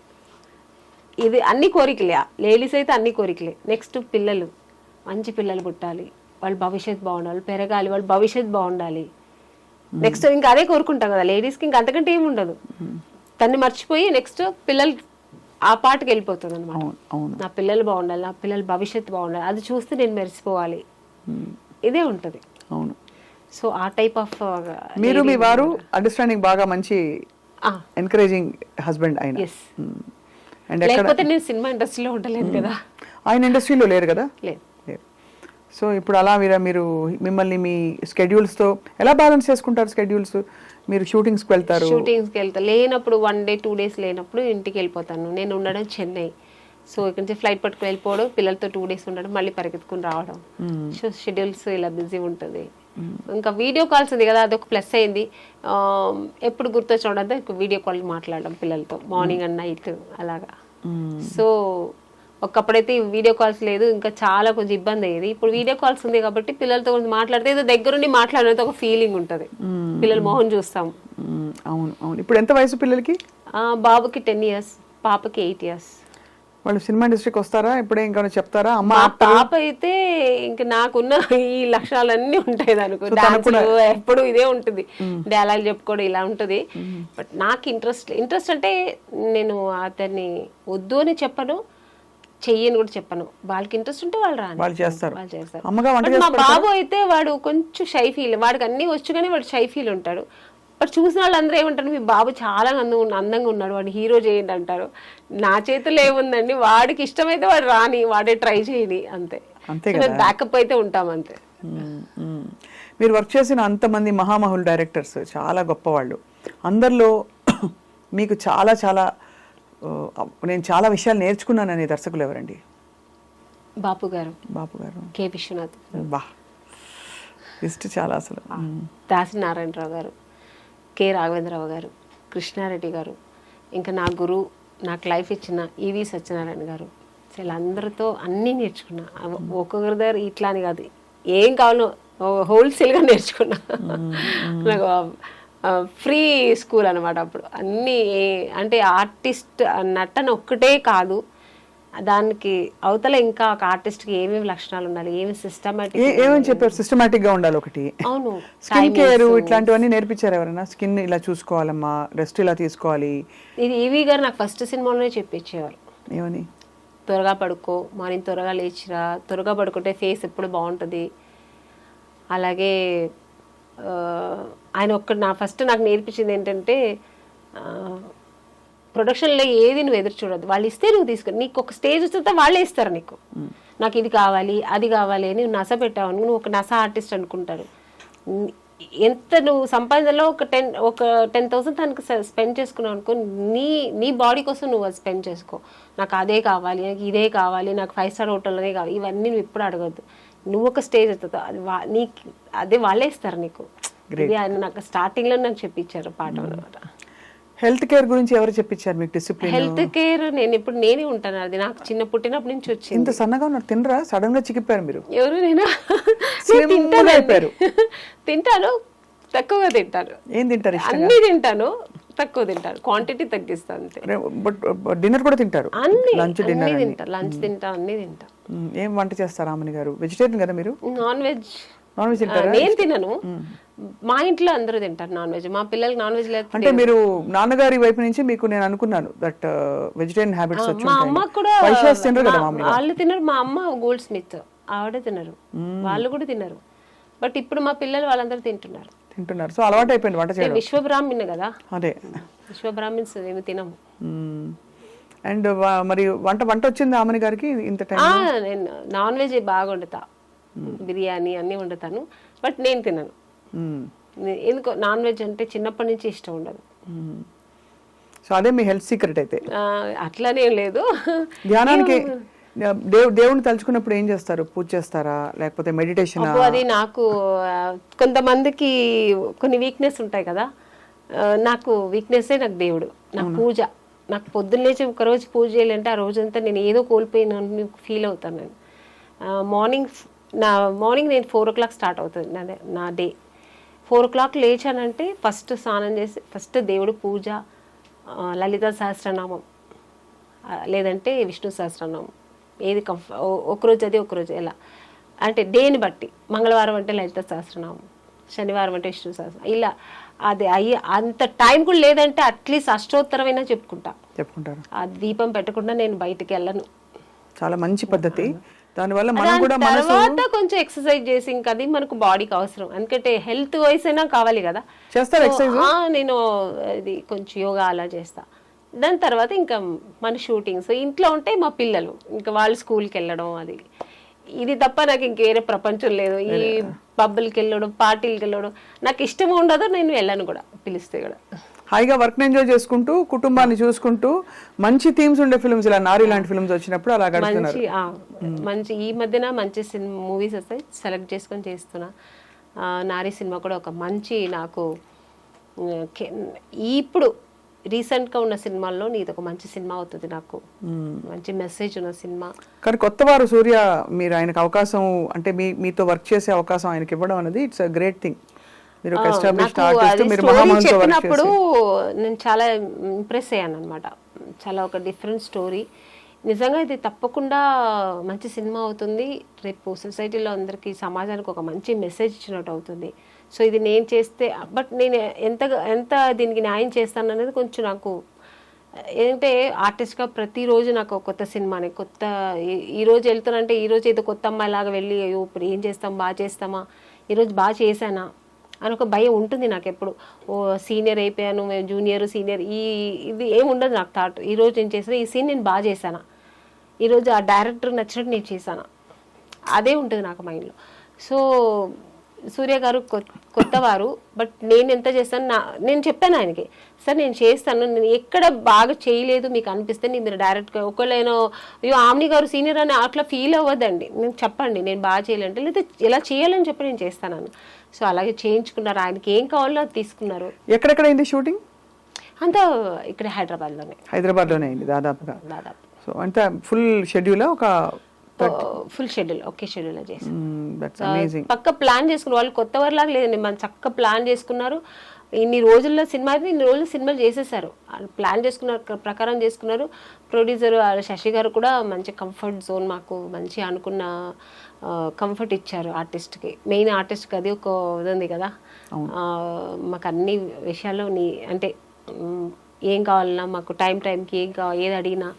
ఇది అన్ని కోరికలే. లేడీస్ అయితే అన్ని కోరికలే. నెక్స్ట్ పిల్లలు, మంచి పిల్లలు పుట్టాలి, వాళ్ళ భవిష్యత్తు బాగుండాలి, పెరగాలి, వాళ్ళ భవిష్యత్తు బాగుండాలి. నెక్స్ట్ ఇంకా అదే కోరుకుంటాం కదా లేడీస్కి, ఇంకా అంతకంటే ఏమి ఉండదు. తన్ని మర్చిపోయి నెక్స్ట్ పిల్లలు ఆ పాటకి వెళ్ళిపోతుంది అనమాట. నా పిల్లలు బాగుండాలి, నా పిల్లల భవిష్యత్తు బాగుండాలి, అది చూస్తే నేను మెరిసిపోవాలి, ఇదే ఉంటుంది. అవును. సో ఆ టైప్ ఆఫ్ మీరు మీ వారు అండర్స్టాండింగ్ బాగా మంచి ఎంకరేజింగ్ హస్బెండ్ అయిన, లేకపోతే నేను సినిమా ఇండస్ట్రీలో ఉండలేను కదా. ఆయన ఇండస్ట్రీలో లేరు కదా. లేదు. సో ఇప్పుడు అలా మీరు మిమ్మల్ని మీ స్కెడ్యూల్స్తో ఎలా బ్యాలెన్స్ చేసుకుంటారు? స్కెడ్యూల్స్, మీరు షూటింగ్స్కి వెళ్తారు? షూటింగ్స్కి వెళ్తాను, లేనప్పుడు 1 day 2 days లేనప్పుడు ఇంటికి వెళ్ళిపోతాను. నేను ఉండడం చెన్నై, సో ఇక్కడ నుంచి ఫ్లైట్ పట్టుకుని వెళ్ళిపోవడం, పిల్లలతో 2 days ఉండడం, మళ్ళీ పరిగెత్తుకుని రావడం. సో షెడ్యూల్స్ ఇలా బిజీ ఉంటుంది. ఇంకా వీడియో కాల్స్ ఉంది కదా, అదొక ప్లస్ అయింది. ఎప్పుడు గుర్తొచ్చినప్పుడంతా వీడియో కాల్ మాట్లాడడం పిల్లలతో, మార్నింగ్ అండ్ నైట్ అలాగా. సో ఒకప్పుడైతే వీడియో కాల్స్ లేదు, ఇంకా చాలా కొంచెం ఇబ్బంది అయ్యేది. ఇప్పుడు వీడియో కాల్స్ ఉంది కాబట్టి పిల్లలతో కొంచెం మాట్లాడితే ఏదో దగ్గరుండి మాట్లాడినంత ఒక ఫీలింగ్ ఉంటుంది, పిల్లల మొహం చూస్తాం. అవును అవును. ఇప్పుడు ఎంత వయసు పిల్లలకి? బాబుకి 10 years, పాపకి 8 years. వాళ్ళు సినిమా ఇండస్ట్రీకి వస్తారా? ఇప్పుడే ఇంకా చెప్తారా? మా పాప అయితే ఇంకా నాకున్న ఈ లక్షణాలన్నీ ఉంటాయి అనుకో, ఎప్పుడు ఇదే ఉంటుంది, డైలాగ్ చెప్పుకోవడం ఇలా ఉంటుంది. బట్ నాకు ఇంట్రెస్ట్ అంటే నేను అతన్ని వద్దు అని చెప్పను, చెయ్యని కూడా చెప్పను. వాళ్ళకి ఇంట్రెస్ట్ ఉంటే వాళ్ళు రాని, వాళ్ళు చేస్తారు. మా బాబు అయితే వాడు కొంచెం షై ఫీల్, వాడికి అన్ని వచ్చు కానీ వాడు షై ఫీల్ ఉంటాడు. బట్ చూసిన వాళ్ళందరూ ఏమంటారు, మీ బాబు చాలా అందంగా ఉన్నాడు, వాడు హీరో చేయండి అంటారు. నా చేతుల్లో ఏముందండి, వాడికి ఇష్టమైతే వాడు రాని, వాడే ట్రై చేయని, అంతే. బ్యాకప్ అయితే ఉంటాం అంతే. మీరు వర్క్ చేసిన అంతమంది మహామహుల్ డైరెక్టర్స్ చాలా గొప్పవాళ్ళు, అందరిలో మీకు నేను చాలా విషయాలు నేర్చుకున్నాను అనే దర్శకులు ఎవరండి? బాపు గారు, కె. విశ్వనాథ్, లిస్ట్ చాలా అసలు. దాసి నారాయణరావు గారు, కె. రాఘవేంద్రరావు గారు, కృష్ణారెడ్డి గారు, ఇంకా నా గురువు, నాకు లైఫ్ ఇచ్చిన ఈవి సత్యనారాయణ గారు, అసలు అందరితో అన్నీ నేర్చుకున్నా. ఒక్కొక్కరి దగ్గర ఇట్లా అని కాదు, ఏం కావాలో హోల్సేల్గా నేర్చుకున్నా. నాకు ఫ్రీ స్కూల్ అనమాట అప్పుడు. అన్నీ అంటే ఆర్టిస్ట్ నటన ఒక్కటే కాదు, దానికి అవతల ఇంకా ఒక ఆర్టిస్ట్కి ఏమేమి లక్షణాలు ఉండాలి, ఏమి సిస్టమేటిక్, ఏమని చెప్పారు? సిస్టమేటిక్ గా ఉండాలి ఒకటి. అవును, స్కిన్ కేర్ ఇట్లాంటివన్నీ నేర్పించారు ఎవరైనా? స్కిన్ ఇలా చూసుకోవాలమ్మా, రెస్ట్ ఇలా తీసుకోవాలి. ఇది ఈవీ గారు నాకు ఫస్ట్ సినిమాలోనే చెప్పించేవారు. ఏమని? త్వరగా పడుకో, మార్నింగ్ త్వరగా లేచిరా, త్వరగా పడుకుంటే ఫేస్ ఎప్పుడు బాగుంటుంది. అలాగే ఆయన ఫస్ట్ నాకు నేర్పించింది ఏంటంటే, ప్రొడక్షన్లో ఏది నువ్వు ఎదురు చూడద్దు, వాళ్ళు ఇస్తే నువ్వు తీసుకో. నీకు ఒక స్టేజ్ వస్తే వాళ్ళే ఇస్తారు నీకు. నాకు ఇది కావాలి అది కావాలి అని నస పెట్టావు, నువ్వు ఒక నస ఆర్టిస్ట్ అనుకుంటారు. ఎంత నువ్వు సంపాదనలో ఒక 10,000 తనకు స్పెండ్ చేసుకున్నావు అనుకో, నీ బాడీ కోసం నువ్వు అది స్పెండ్ చేసుకో. నాకు అదే కావాలి, నాకు ఇదే కావాలి, నాకు 5 స్టార్ హోటల్లోనే కావాలి, ఇవన్నీ నువ్వు ఎప్పుడు అడగద్దు. నువ్వు ఒక స్టేజ్ అవుతుంది, అది అదే వాళ్ళే ఇస్తారు నీకు. ఇది ఆయన నాకు స్టార్టింగ్లో నాకు చెప్పించారు పాఠం అనమాట. హెల్త్ కేర్ గురించి ఎవరు చెప్పించారు మీకు? డిసిప్లిన్ హెల్త్ కేర్ నేనే ఉంటాను. అది నాకు చిన్న పుట్టినప్పటి నుంచి వచ్చింది. ఇంత సన్నగా ఉన్నారు, తినరా? సడన్ గా చిక్కిపోయారు మీరు. ఎవరు? నేను తింటాను, తక్కువగా తింటాను. ఏం తింటారు? అన్ని తింటాను, తక్కువ తింటాను, క్వాంటిటీ తగ్గిస్తాను అంతే. బట్ డిన్నర్ కూడా తింటారు? లంచ్ డిన్నర్ తింటా, లంచ్ తింటా, అన్ని తింటా. ఏం వంట చేస్తారు రామణి గారు? వెజిటేరియన్ కదా మీరు? నాన్ వెజ్ తింటారా? నేను తినను, మా ఇంట్లో అందరూ తింటారు నాన్ వెజ్. మా పిల్లలకి నాన్ వెజ్ లేదు. అంటే మీరు నాన్నగారి వైపు నుంచి మీకు నేను అనుకున్నాను దట్ వెజిటేరియన్ హ్యాబిట్స్ వచ్చి మా అమ్మ కూడా వాళ్ళు తినరు. మా అమ్మ గోల్డ్ స్మిత్, ఆవిడ తినరు, వాళ్ళు కూడా తినరు. బట్ ఇప్పుడు మా పిల్లలు వాళ్ళందరూ తింటున్నారు. సో అలవాటు అయిపోయింది వంట చేయడం. విశ్వబ్రాహ్మణ్ కదా, అదే విశ్వబ్రాహ్మణ్స్ ఏమి తినము. అండ్ మరి వంట వచ్చింది ఆమెని గారికి ఇంత టైం? నేను నాన్ వెజ్ బాగా వండుతా, బిర్యానీ అన్ని వండుతాను, బట్ నేను తినను. ఎందుకో నాన్ వెజ్ అంటే చిన్నప్పటి నుంచి ఇష్టం ఉండదు. సో అదే మీ హెల్త్ సీక్రెట్ అయితే? అట్లానేం లేదు. ధ్యానానికి దేవుని తలుచుకున్నప్పుడు ఏం చేస్తారు? పూజ చేస్తారా లేకపోతే మెడిటేషన్? అది నాకు కొంతమందికి కొన్ని వీక్నెస్ ఉంటాయి కదా, నాకు వీక్నెస్సే నాకు దేవుడు. నాకు పూజ, నాకు పొద్దున్న లేచి ఒకరోజు పూజ చేయాలంటే ఆ రోజంతా నేను ఏదో కోల్పోయిన ఫీల్ అవుతాను. నేను మార్నింగ్ నేను 4 o'clock స్టార్ట్ అవుతుంది నా డే. 4 o'clock లేచానంటే ఫస్ట్ స్నానం చేసి ఫస్ట్ దేవుడు పూజ, లలిత సహస్రనామం లేదంటే విష్ణు సహస్రనామం, ఏది ఒకరోజు అది ఒకరోజు ఎలా అంటే డేని బట్టి. మంగళవారం అంటే లలిత సహస్రనామం, శనివారం అంటే విష్ణు సహస్రనామం, ఇలా అది అంత టైం కూడా లేదంటే అట్లీస్ట్ అష్టోత్తరమైనా చెప్పుకుంటారు. ఆ దీపం పెట్టకుండా నేను బయటికి వెళ్ళను. చాలా మంచి పద్ధతి. దానివల్ల మనం కూడా తర్వాత కొంచెం ఎక్సర్సైజ్ చేసి, ఇంకా అది మనకు బాడీకి అవసరం, ఎందుకంటే హెల్త్ వైస్ అయినా కావాలి కదా. నేను ఇది కొంచెం యోగా అలా చేస్తా. దాని తర్వాత ఇంకా మన షూటింగ్స్ ఇంట్లో ఉంటే మా పిల్లలు ఇంకా వాళ్ళు స్కూల్కి వెళ్ళడం, అది ఇది తప్ప నాకు ఇంకేరే ప్రపంచం లేదు. ఈ పబ్బులకి వెళ్ళడం, పార్టీలకి వెళ్ళడం నాకు ఇష్టం ఉండదు, నేను వెళ్ళను కూడా, పిలిస్తే కూడా. హాయిగా వర్క్ ఎంజాయ్ చేసుకుంటూ కుటుంబాన్ని చూసుకుంటూ మంచి థీమ్స్ ఉండే ఫిల్మ్స్, ఇలా నారి లాంటి ఫిల్మ్స్ వచ్చినప్పుడు అలా గడుపుతున్నారు. మంచి ఈ మధ్యన మంచి మూవీస్ వస్తాయి, సెలెక్ట్ చేసుకొని చేస్తున్నా. నారి సినిమా కూడా ఒక మంచి నాకు ఇప్పుడు రీసెంట్గా ఉన్న సినిమాల్లో ఇది ఒక మంచి సినిమా అవుతుంది, నాకు మంచి మెసేజ్ ఉన్న సినిమా. కానీ కొత్తవారు సూర్య, మీరు ఆయనకు అవకాశం అంటే మీతో వర్క్ చేసే అవకాశం ఆయనకి ఇవ్వడం అనేది ఇట్స్ అ గ్రేట్ థింగ్. చెప్పినప్పుడు నేను చాలా ఇంప్రెస్ అయ్యాను అనమాట. చాలా ఒక డిఫరెంట్ స్టోరీ. నిజంగా ఇది తప్పకుండా మంచి సినిమా అవుతుంది. రేపు సొసైటీలో అందరికీ, సమాజానికి ఒక మంచి మెసేజ్ ఇచ్చినట్టు అవుతుంది. సో ఇది నేను చేస్తే, బట్ నేను ఎంత దీనికి న్యాయం చేస్తాను అనేది కొంచెం నాకు ఏంటంటే ఆర్టిస్ట్గా ప్రతిరోజు నాకు కొత్త సినిమాని ఈరోజు వెళ్తానంటే ఈరోజు ఏదో కొత్త అమ్మాయిలాగా వెళ్ళి అయ్యో ఇప్పుడు ఏం చేస్తాం, బాగా చేస్తామా, ఈరోజు బాగా చేశానా అని ఒక భయం ఉంటుంది నాకు ఎప్పుడు. సీనియర్ అయిపోయాను, జూనియర్ సీనియర్ ఇది ఏమి ఉండదు నాకు థాట్. ఈరోజు నేను చేసిన ఈ సీన్ నేను బాగా చేశానా, ఈరోజు ఆ డైరెక్టర్ నచ్చినట్టు నేను చేశానా, అదే ఉంటుంది నాకు మైండ్లో. సో సూర్య గారు కొత్తవారు, బట్ నేను ఎంత చేస్తాను నేను చెప్పాను ఆయనకి, సార్ నేను చేస్తాను, నేను ఎక్కడ బాగా చేయలేదు మీకు అనిపిస్తే మీరు డైరెక్ట్గా ఒకళ్ళేనో అయ్యో ఆమ్ని గారు సీనియర్ అని అట్లా ఫీల్ అవ్వద్దండి, నేను చెప్పండి నేను బాగా చేయాలంటే, లేదా ఎలా చేయాలని చెప్పి నేను చేస్తాను. సో అలాగే చేయించుకున్నారు, ఆయనకి ఏం కావాలో అది తీసుకున్నారు. ఎక్కడెక్కడ అయింది షూటింగ్? అంతా ఇక్కడ హైదరాబాద్లోనే అయింది దాదాపుగా. సో అంటే ఫుల్ షెడ్యూల్ ఒక ఫుల్ షెడ్యూల్ ఒకే షెడ్యూల్ చేసాం. That's amazing. పక్క ప్లాన్ చేసుకున్నారు వాళ్ళు, కొత్త వారిలాగా లేదండి, మనం చక్కగా ప్లాన్ చేసుకున్నారు. ఇన్ని రోజుల్లో సినిమా అయితే ఇన్ని రోజులు సినిమాలు చేసేసారు, ప్లాన్ చేసుకున్నారు, ప్రకారం చేసుకున్నారు. ప్రొడ్యూసర్ శశి గారు కూడా మంచి కంఫర్ట్ జోన్, మాకు మంచి అనుకున్న కంఫర్ట్ ఇచ్చారు ఆర్టిస్ట్కి. మెయిన్ ఆర్టిస్ట్కి అది ఒక ఇది ఉంది కదా, మాకు అన్ని విషయాల్లో అంటే ఏం కావాలన్నా మాకు టైంకి ఏది అడిగినా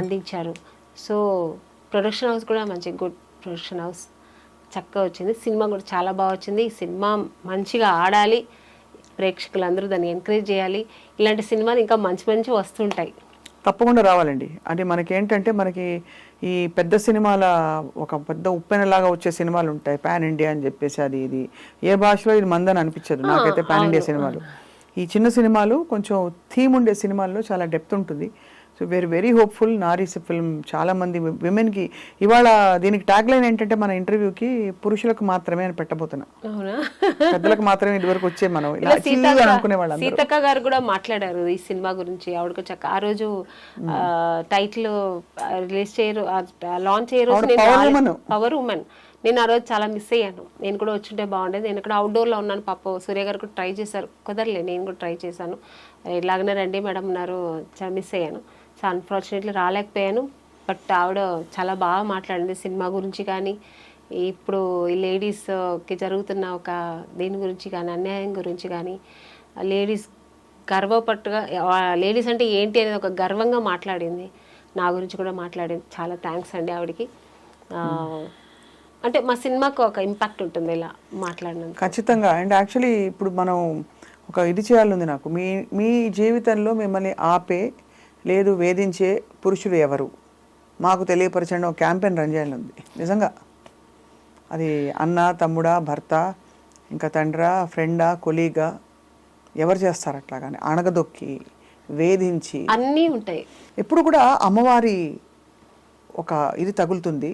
అందించారు. సో ప్రొడక్షన్ హౌస్ కూడా మంచి గుడ్ ప్రొడక్షన్ హౌస్, చక్కగా వచ్చింది. సినిమా కూడా చాలా బాగా వచ్చింది. ఈ సినిమా మంచిగా ఆడాలి, ప్రేక్షకులందరూ దాన్ని ఎంకరేజ్ చేయాలి. ఇలాంటి సినిమాలు ఇంకా మంచి మంచి వస్తుంటాయి, తప్పకుండా రావాలండి. అంటే మనకేంటంటే మనకి ఈ పెద్ద సినిమాల ఒక పెద్ద ఉప్పెనలాగా వచ్చే సినిమాలు ఉంటాయి, పాన్ ఇండియా అని చెప్పేసి అది ఇది ఏ భాషలో ఇది మందని అనిపించదు నాకైతే పాన్ ఇండియా సినిమాలు. ఈ చిన్న సినిమాలు కొంచెం థీమ్ ఉండే సినిమాల్లో చాలా డెప్త్ ఉంటుంది. So we're very hopeful. నారీస్ ఫిల్మ్ చాలా మంది విమెన్కి ఇవాళ దీనికి ట్యాగ్ లైన్ ఏంటంటే మన ఇంటర్వ్యూకి పురుషులకు మాత్రమే అని పెట్టబోతున్నా, పెద్దలకు మాత్రమే ఇదివరకు వచ్చే మనం అనుకునే వాళ్ళు. సీతక్క గారు కూడా మాట్లాడారు ఈ సినిమా గురించి. ఆవిడకు చక్క ఆ రోజు టైటిల్ రిలీజ్ చేయరు, లాంచ్ చేయరు, పవర్ ఉమెన్. నేను ఆ రోజు చాలా మిస్ అయ్యాను, నేను కూడా వచ్చుంటే బాగుండేది. నేను ఇక్కడ అవుట్డోర్లో ఉన్నాను, పాప సూర్య గారు కూడా ట్రై చేశారు, కుదరలే, నేను కూడా ట్రై చేశాను. ఇలాగనే రండి మేడం అన్నారు, చాలా మిస్ అయ్యాను. So unfortunately రాలేకపోయాను. బట్ ఆవిడ చాలా బాగా మాట్లాడింది సినిమా గురించి కానీ, ఇప్పుడు ఈ లేడీస్కి జరుగుతున్న ఒక దీని గురించి కానీ, అన్యాయం గురించి కానీ, లేడీస్ గర్వపట్టుగా లేడీస్ అంటే ఏంటి అనేది ఒక గర్వంగా మాట్లాడింది. నా గురించి కూడా మాట్లాడింది. చాలా థ్యాంక్స్ అండి ఆవిడకి. అంటే మా సినిమాకు ఒక ఇంపాక్ట్ ఉంటుంది ఇలా మాట్లాడినందుకు. ఖచ్చితంగా. అండ్ యాక్చువల్లీ ఇప్పుడు మనం ఒక ఇది చేయాలని నాకు, మీ జీవితంలో మిమ్మల్ని ఆపే లేదు వేధించే పురుషులు ఎవరు మాకు తెలియపరచండి ఒక క్యాంపెయిన్ రన్ చేయాలని ఉంది నిజంగా. అది అన్న, తమ్ముడా, భర్త, ఇంకా తండ్రా, ఫ్రెండా, కొలీగా, ఎవరు చేస్తారు అట్లాగానే అణగదొక్కి వేధించి అన్నీ ఉంటాయి. ఎప్పుడు కూడా అమ్మవారి ఒక ఇది తగులుతుంది,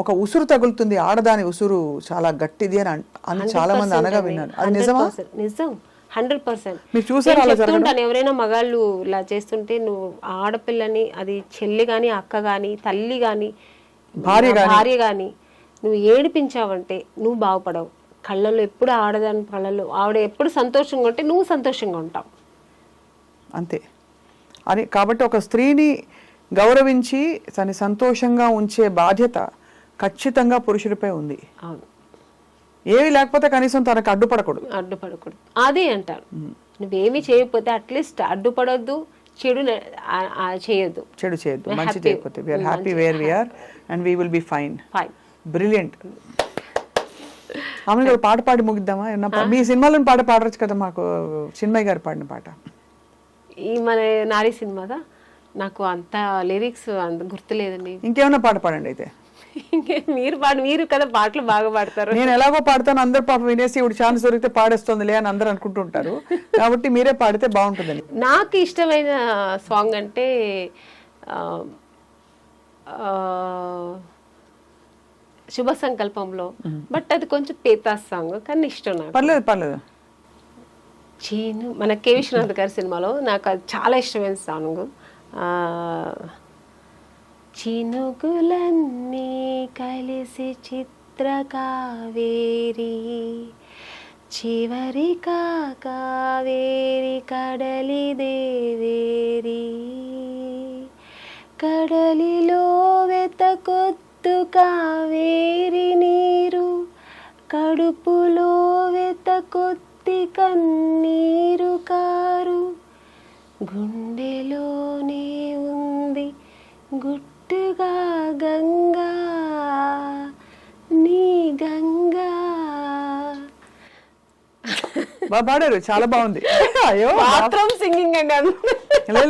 ఒక ఉసురు తగులుతుంది, ఆడదాని ఉసురు చాలా గట్టిది అని చాలా మంది అనగా విన్నాను. అది నిజమా? నిజం, 100%. మీరు చూసారా? చెప్తుంటాను ఎవరైనా మగాళ్ళు ఇలా చేస్తుంటే, నువ్వు ఆడపిల్లని, అది చెల్లి కానీ, అక్క కానీ, తల్లి కానీ, భార్య కానీ నువ్వు ఏడిపించావంటే నువ్వు బాగుపడవు. కళ్ళల్లో ఎప్పుడు ఆడదాని కళ్ళల్లో ఆవిడ ఎప్పుడు సంతోషంగా ఉంటే నువ్వు సంతోషంగా ఉంటావు, అంతే. అని కాబట్టి ఒక స్త్రీని గౌరవించి తను సంతోషంగా ఉంచే బాధ్యత ఖచ్చితంగా పురుషుడిపై ఉంది. అవును, ఏవి లేకపోతే కనీసం తనకు అడ్డుపడకూడదు. అదే అంటారు. నువ్వేమి చేయకపోతే అట్లీస్ట్ అడ్డుపడొద్దు, చెడు చేయొద్దు, మంచి చేయకపోతే. We are happy where we are and we will be fine. Brilliant. ఆమె పాట పాడి ముగిద్దామా? మీ సినిమాలో పాట పాడవచ్చు కదా మాకు, చిన్మయ్య గారు పాడిన పాట. ఈ మన నారీ సినిమాదా నాకు అంత లిరిక్స్ అంత గుర్తులేదండి. ఇంకేమైనా పాట పాడండి అయితే. మీరు కదా పాటలు బాగా పాడతారు. నేను ఎలాగో పాడతాను, అందరు పాప వినేసి ఇప్పుడు ఛాన్స్ దొరికితే పాడేస్తుందిలే అని అందరు అనుకుంటుంటారు, కాబట్టి మీరే పాడితే బాగుంటుందని. నాకు ఇష్టమైన సాంగ్ అంటే శుభ సంకల్పంలో, బట్ అది కొంచెం పేతాస్ సాంగ్ కానీ ఇష్టం నాకు. పర్లేదు. చీను మన కె విశ్వనాథ్ గారి సినిమాలో నాకు అది చాలా ఇష్టమైన సాంగ్. చినుకులన్నీ కలిసి చిత్రకావేరి, చివరి కావేరి కడలి దేవేరి, కడలిలో వెతకొత్తు కావేరి నీరు, కడుపులో వెతకొత్తి కన్నీరు కారు, గుండెలోనే ఉంది గుట్టుగా గంగా నీ గంగా. బాగా పాడారు, చాలా బాగుంది. అయ్యో బాత్రూమ్ సింగింగ్ అండి.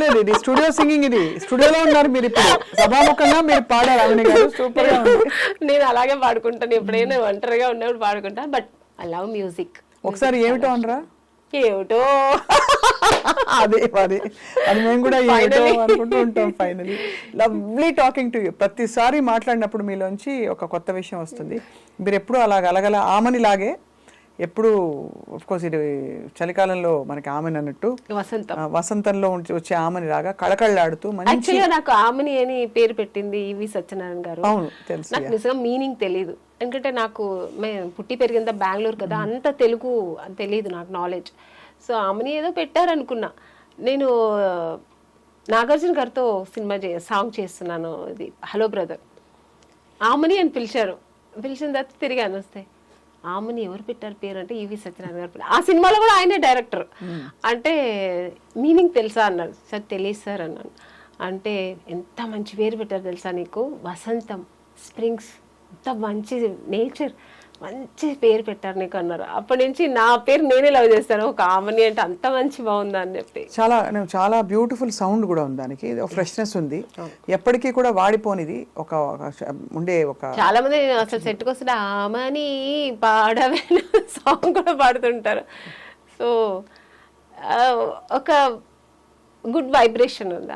లేదు, ఇది స్టూడియో సింగింగ్. ఇది స్టూడియోలో ఉన్నారు మీరు, ఇప్పుడు సభాముఖంగా మీరు పాడారు. అవన్నీ గారు సూపర్ గా ఉంది. నేను అలాగే పాడుకుంటాను, ఎప్పుడైనా ఒంటరిగా ఉన్నప్పుడు పాడుకుంటాను. But I love music. ఒకసారి ఏమిటో అనరా? ఏమిటో అదే అది మేము కూడా ఏమిటో అనుకుంటూ ఉంటాం. Finally lovely talking to you. ప్రతిసారి మాట్లాడినప్పుడు మీలోంచి ఒక కొత్త విషయం వస్తుంది. మీరు ఎప్పుడు అలాగ అలగల ఆమని లాగే ఎప్పుడు కోర్స్ ఇది చలికాలంలో మనకి ఆమెని అన్నట్టు వసంతం. వసంతంలో వచ్చే ఆమెని లాగా కళకళలాడుతూ మంచి. యాక్చువల్గా నాకు ఆమెని అని పేరు పెట్టింది ఈవి సత్యనారాయణ గారు. అవును తెలుసు. నాకు నిజంగా మీనింగ్ తెలియదు, ఎందుకంటే నాకు పుట్టి పెరిగిందా బెంగళూరు కదా, అంత తెలుగు తెలియదు నాకు నాలెడ్జ్. సో ఆమెని ఏదో పెట్టారనుకున్నా. నేను నాగార్జున గారితో సినిమా సాంగ్ చేస్తున్నాను, ఇది హలో బ్రదర్. ఆమెని అని పిలిచారు, పిలిచిన తర్వాత తిరిగాను వస్తే ఆమెని ఎవరు పెట్టారు పేరు అంటే ఈవి సత్యనారాయణ గారు పెట్టారు. ఆ సినిమాలో కూడా ఆయనే డైరెక్టర్. అంటే మీనింగ్ తెలుసా అన్నాడు. సార్ తెలియదు సార్ అన్నాను. అంటే ఎంత మంచి పేరు పెట్టారు తెలుసా నీకు, వసంతం, స్ప్రింగ్స్, ఎంత మంచి నేచర్, మంచి పేరు పెట్టారు నీకు అన్నారు. అప్పటి నుంచి నా పేరు నేనే లవ్ చేస్తాను, ఒక ఆమెని అంటే అంత మంచి బాగుందా అని చెప్పి. చాలా బ్యూటిఫుల్ సౌండ్ కూడా ఉంది దానికి, ఫ్రెష్నెస్ ఉంది, ఎప్పటికీ కూడా వాడిపోనిది. ఒక ఉండే ఒక చాలా మంది అసలు సెట్కి వస్తే ఆమెని పాడవే సాంగ్ కూడా పాడుతుంటారు. సో ఒక గుడ్ వైబ్రేషన్ ఉంది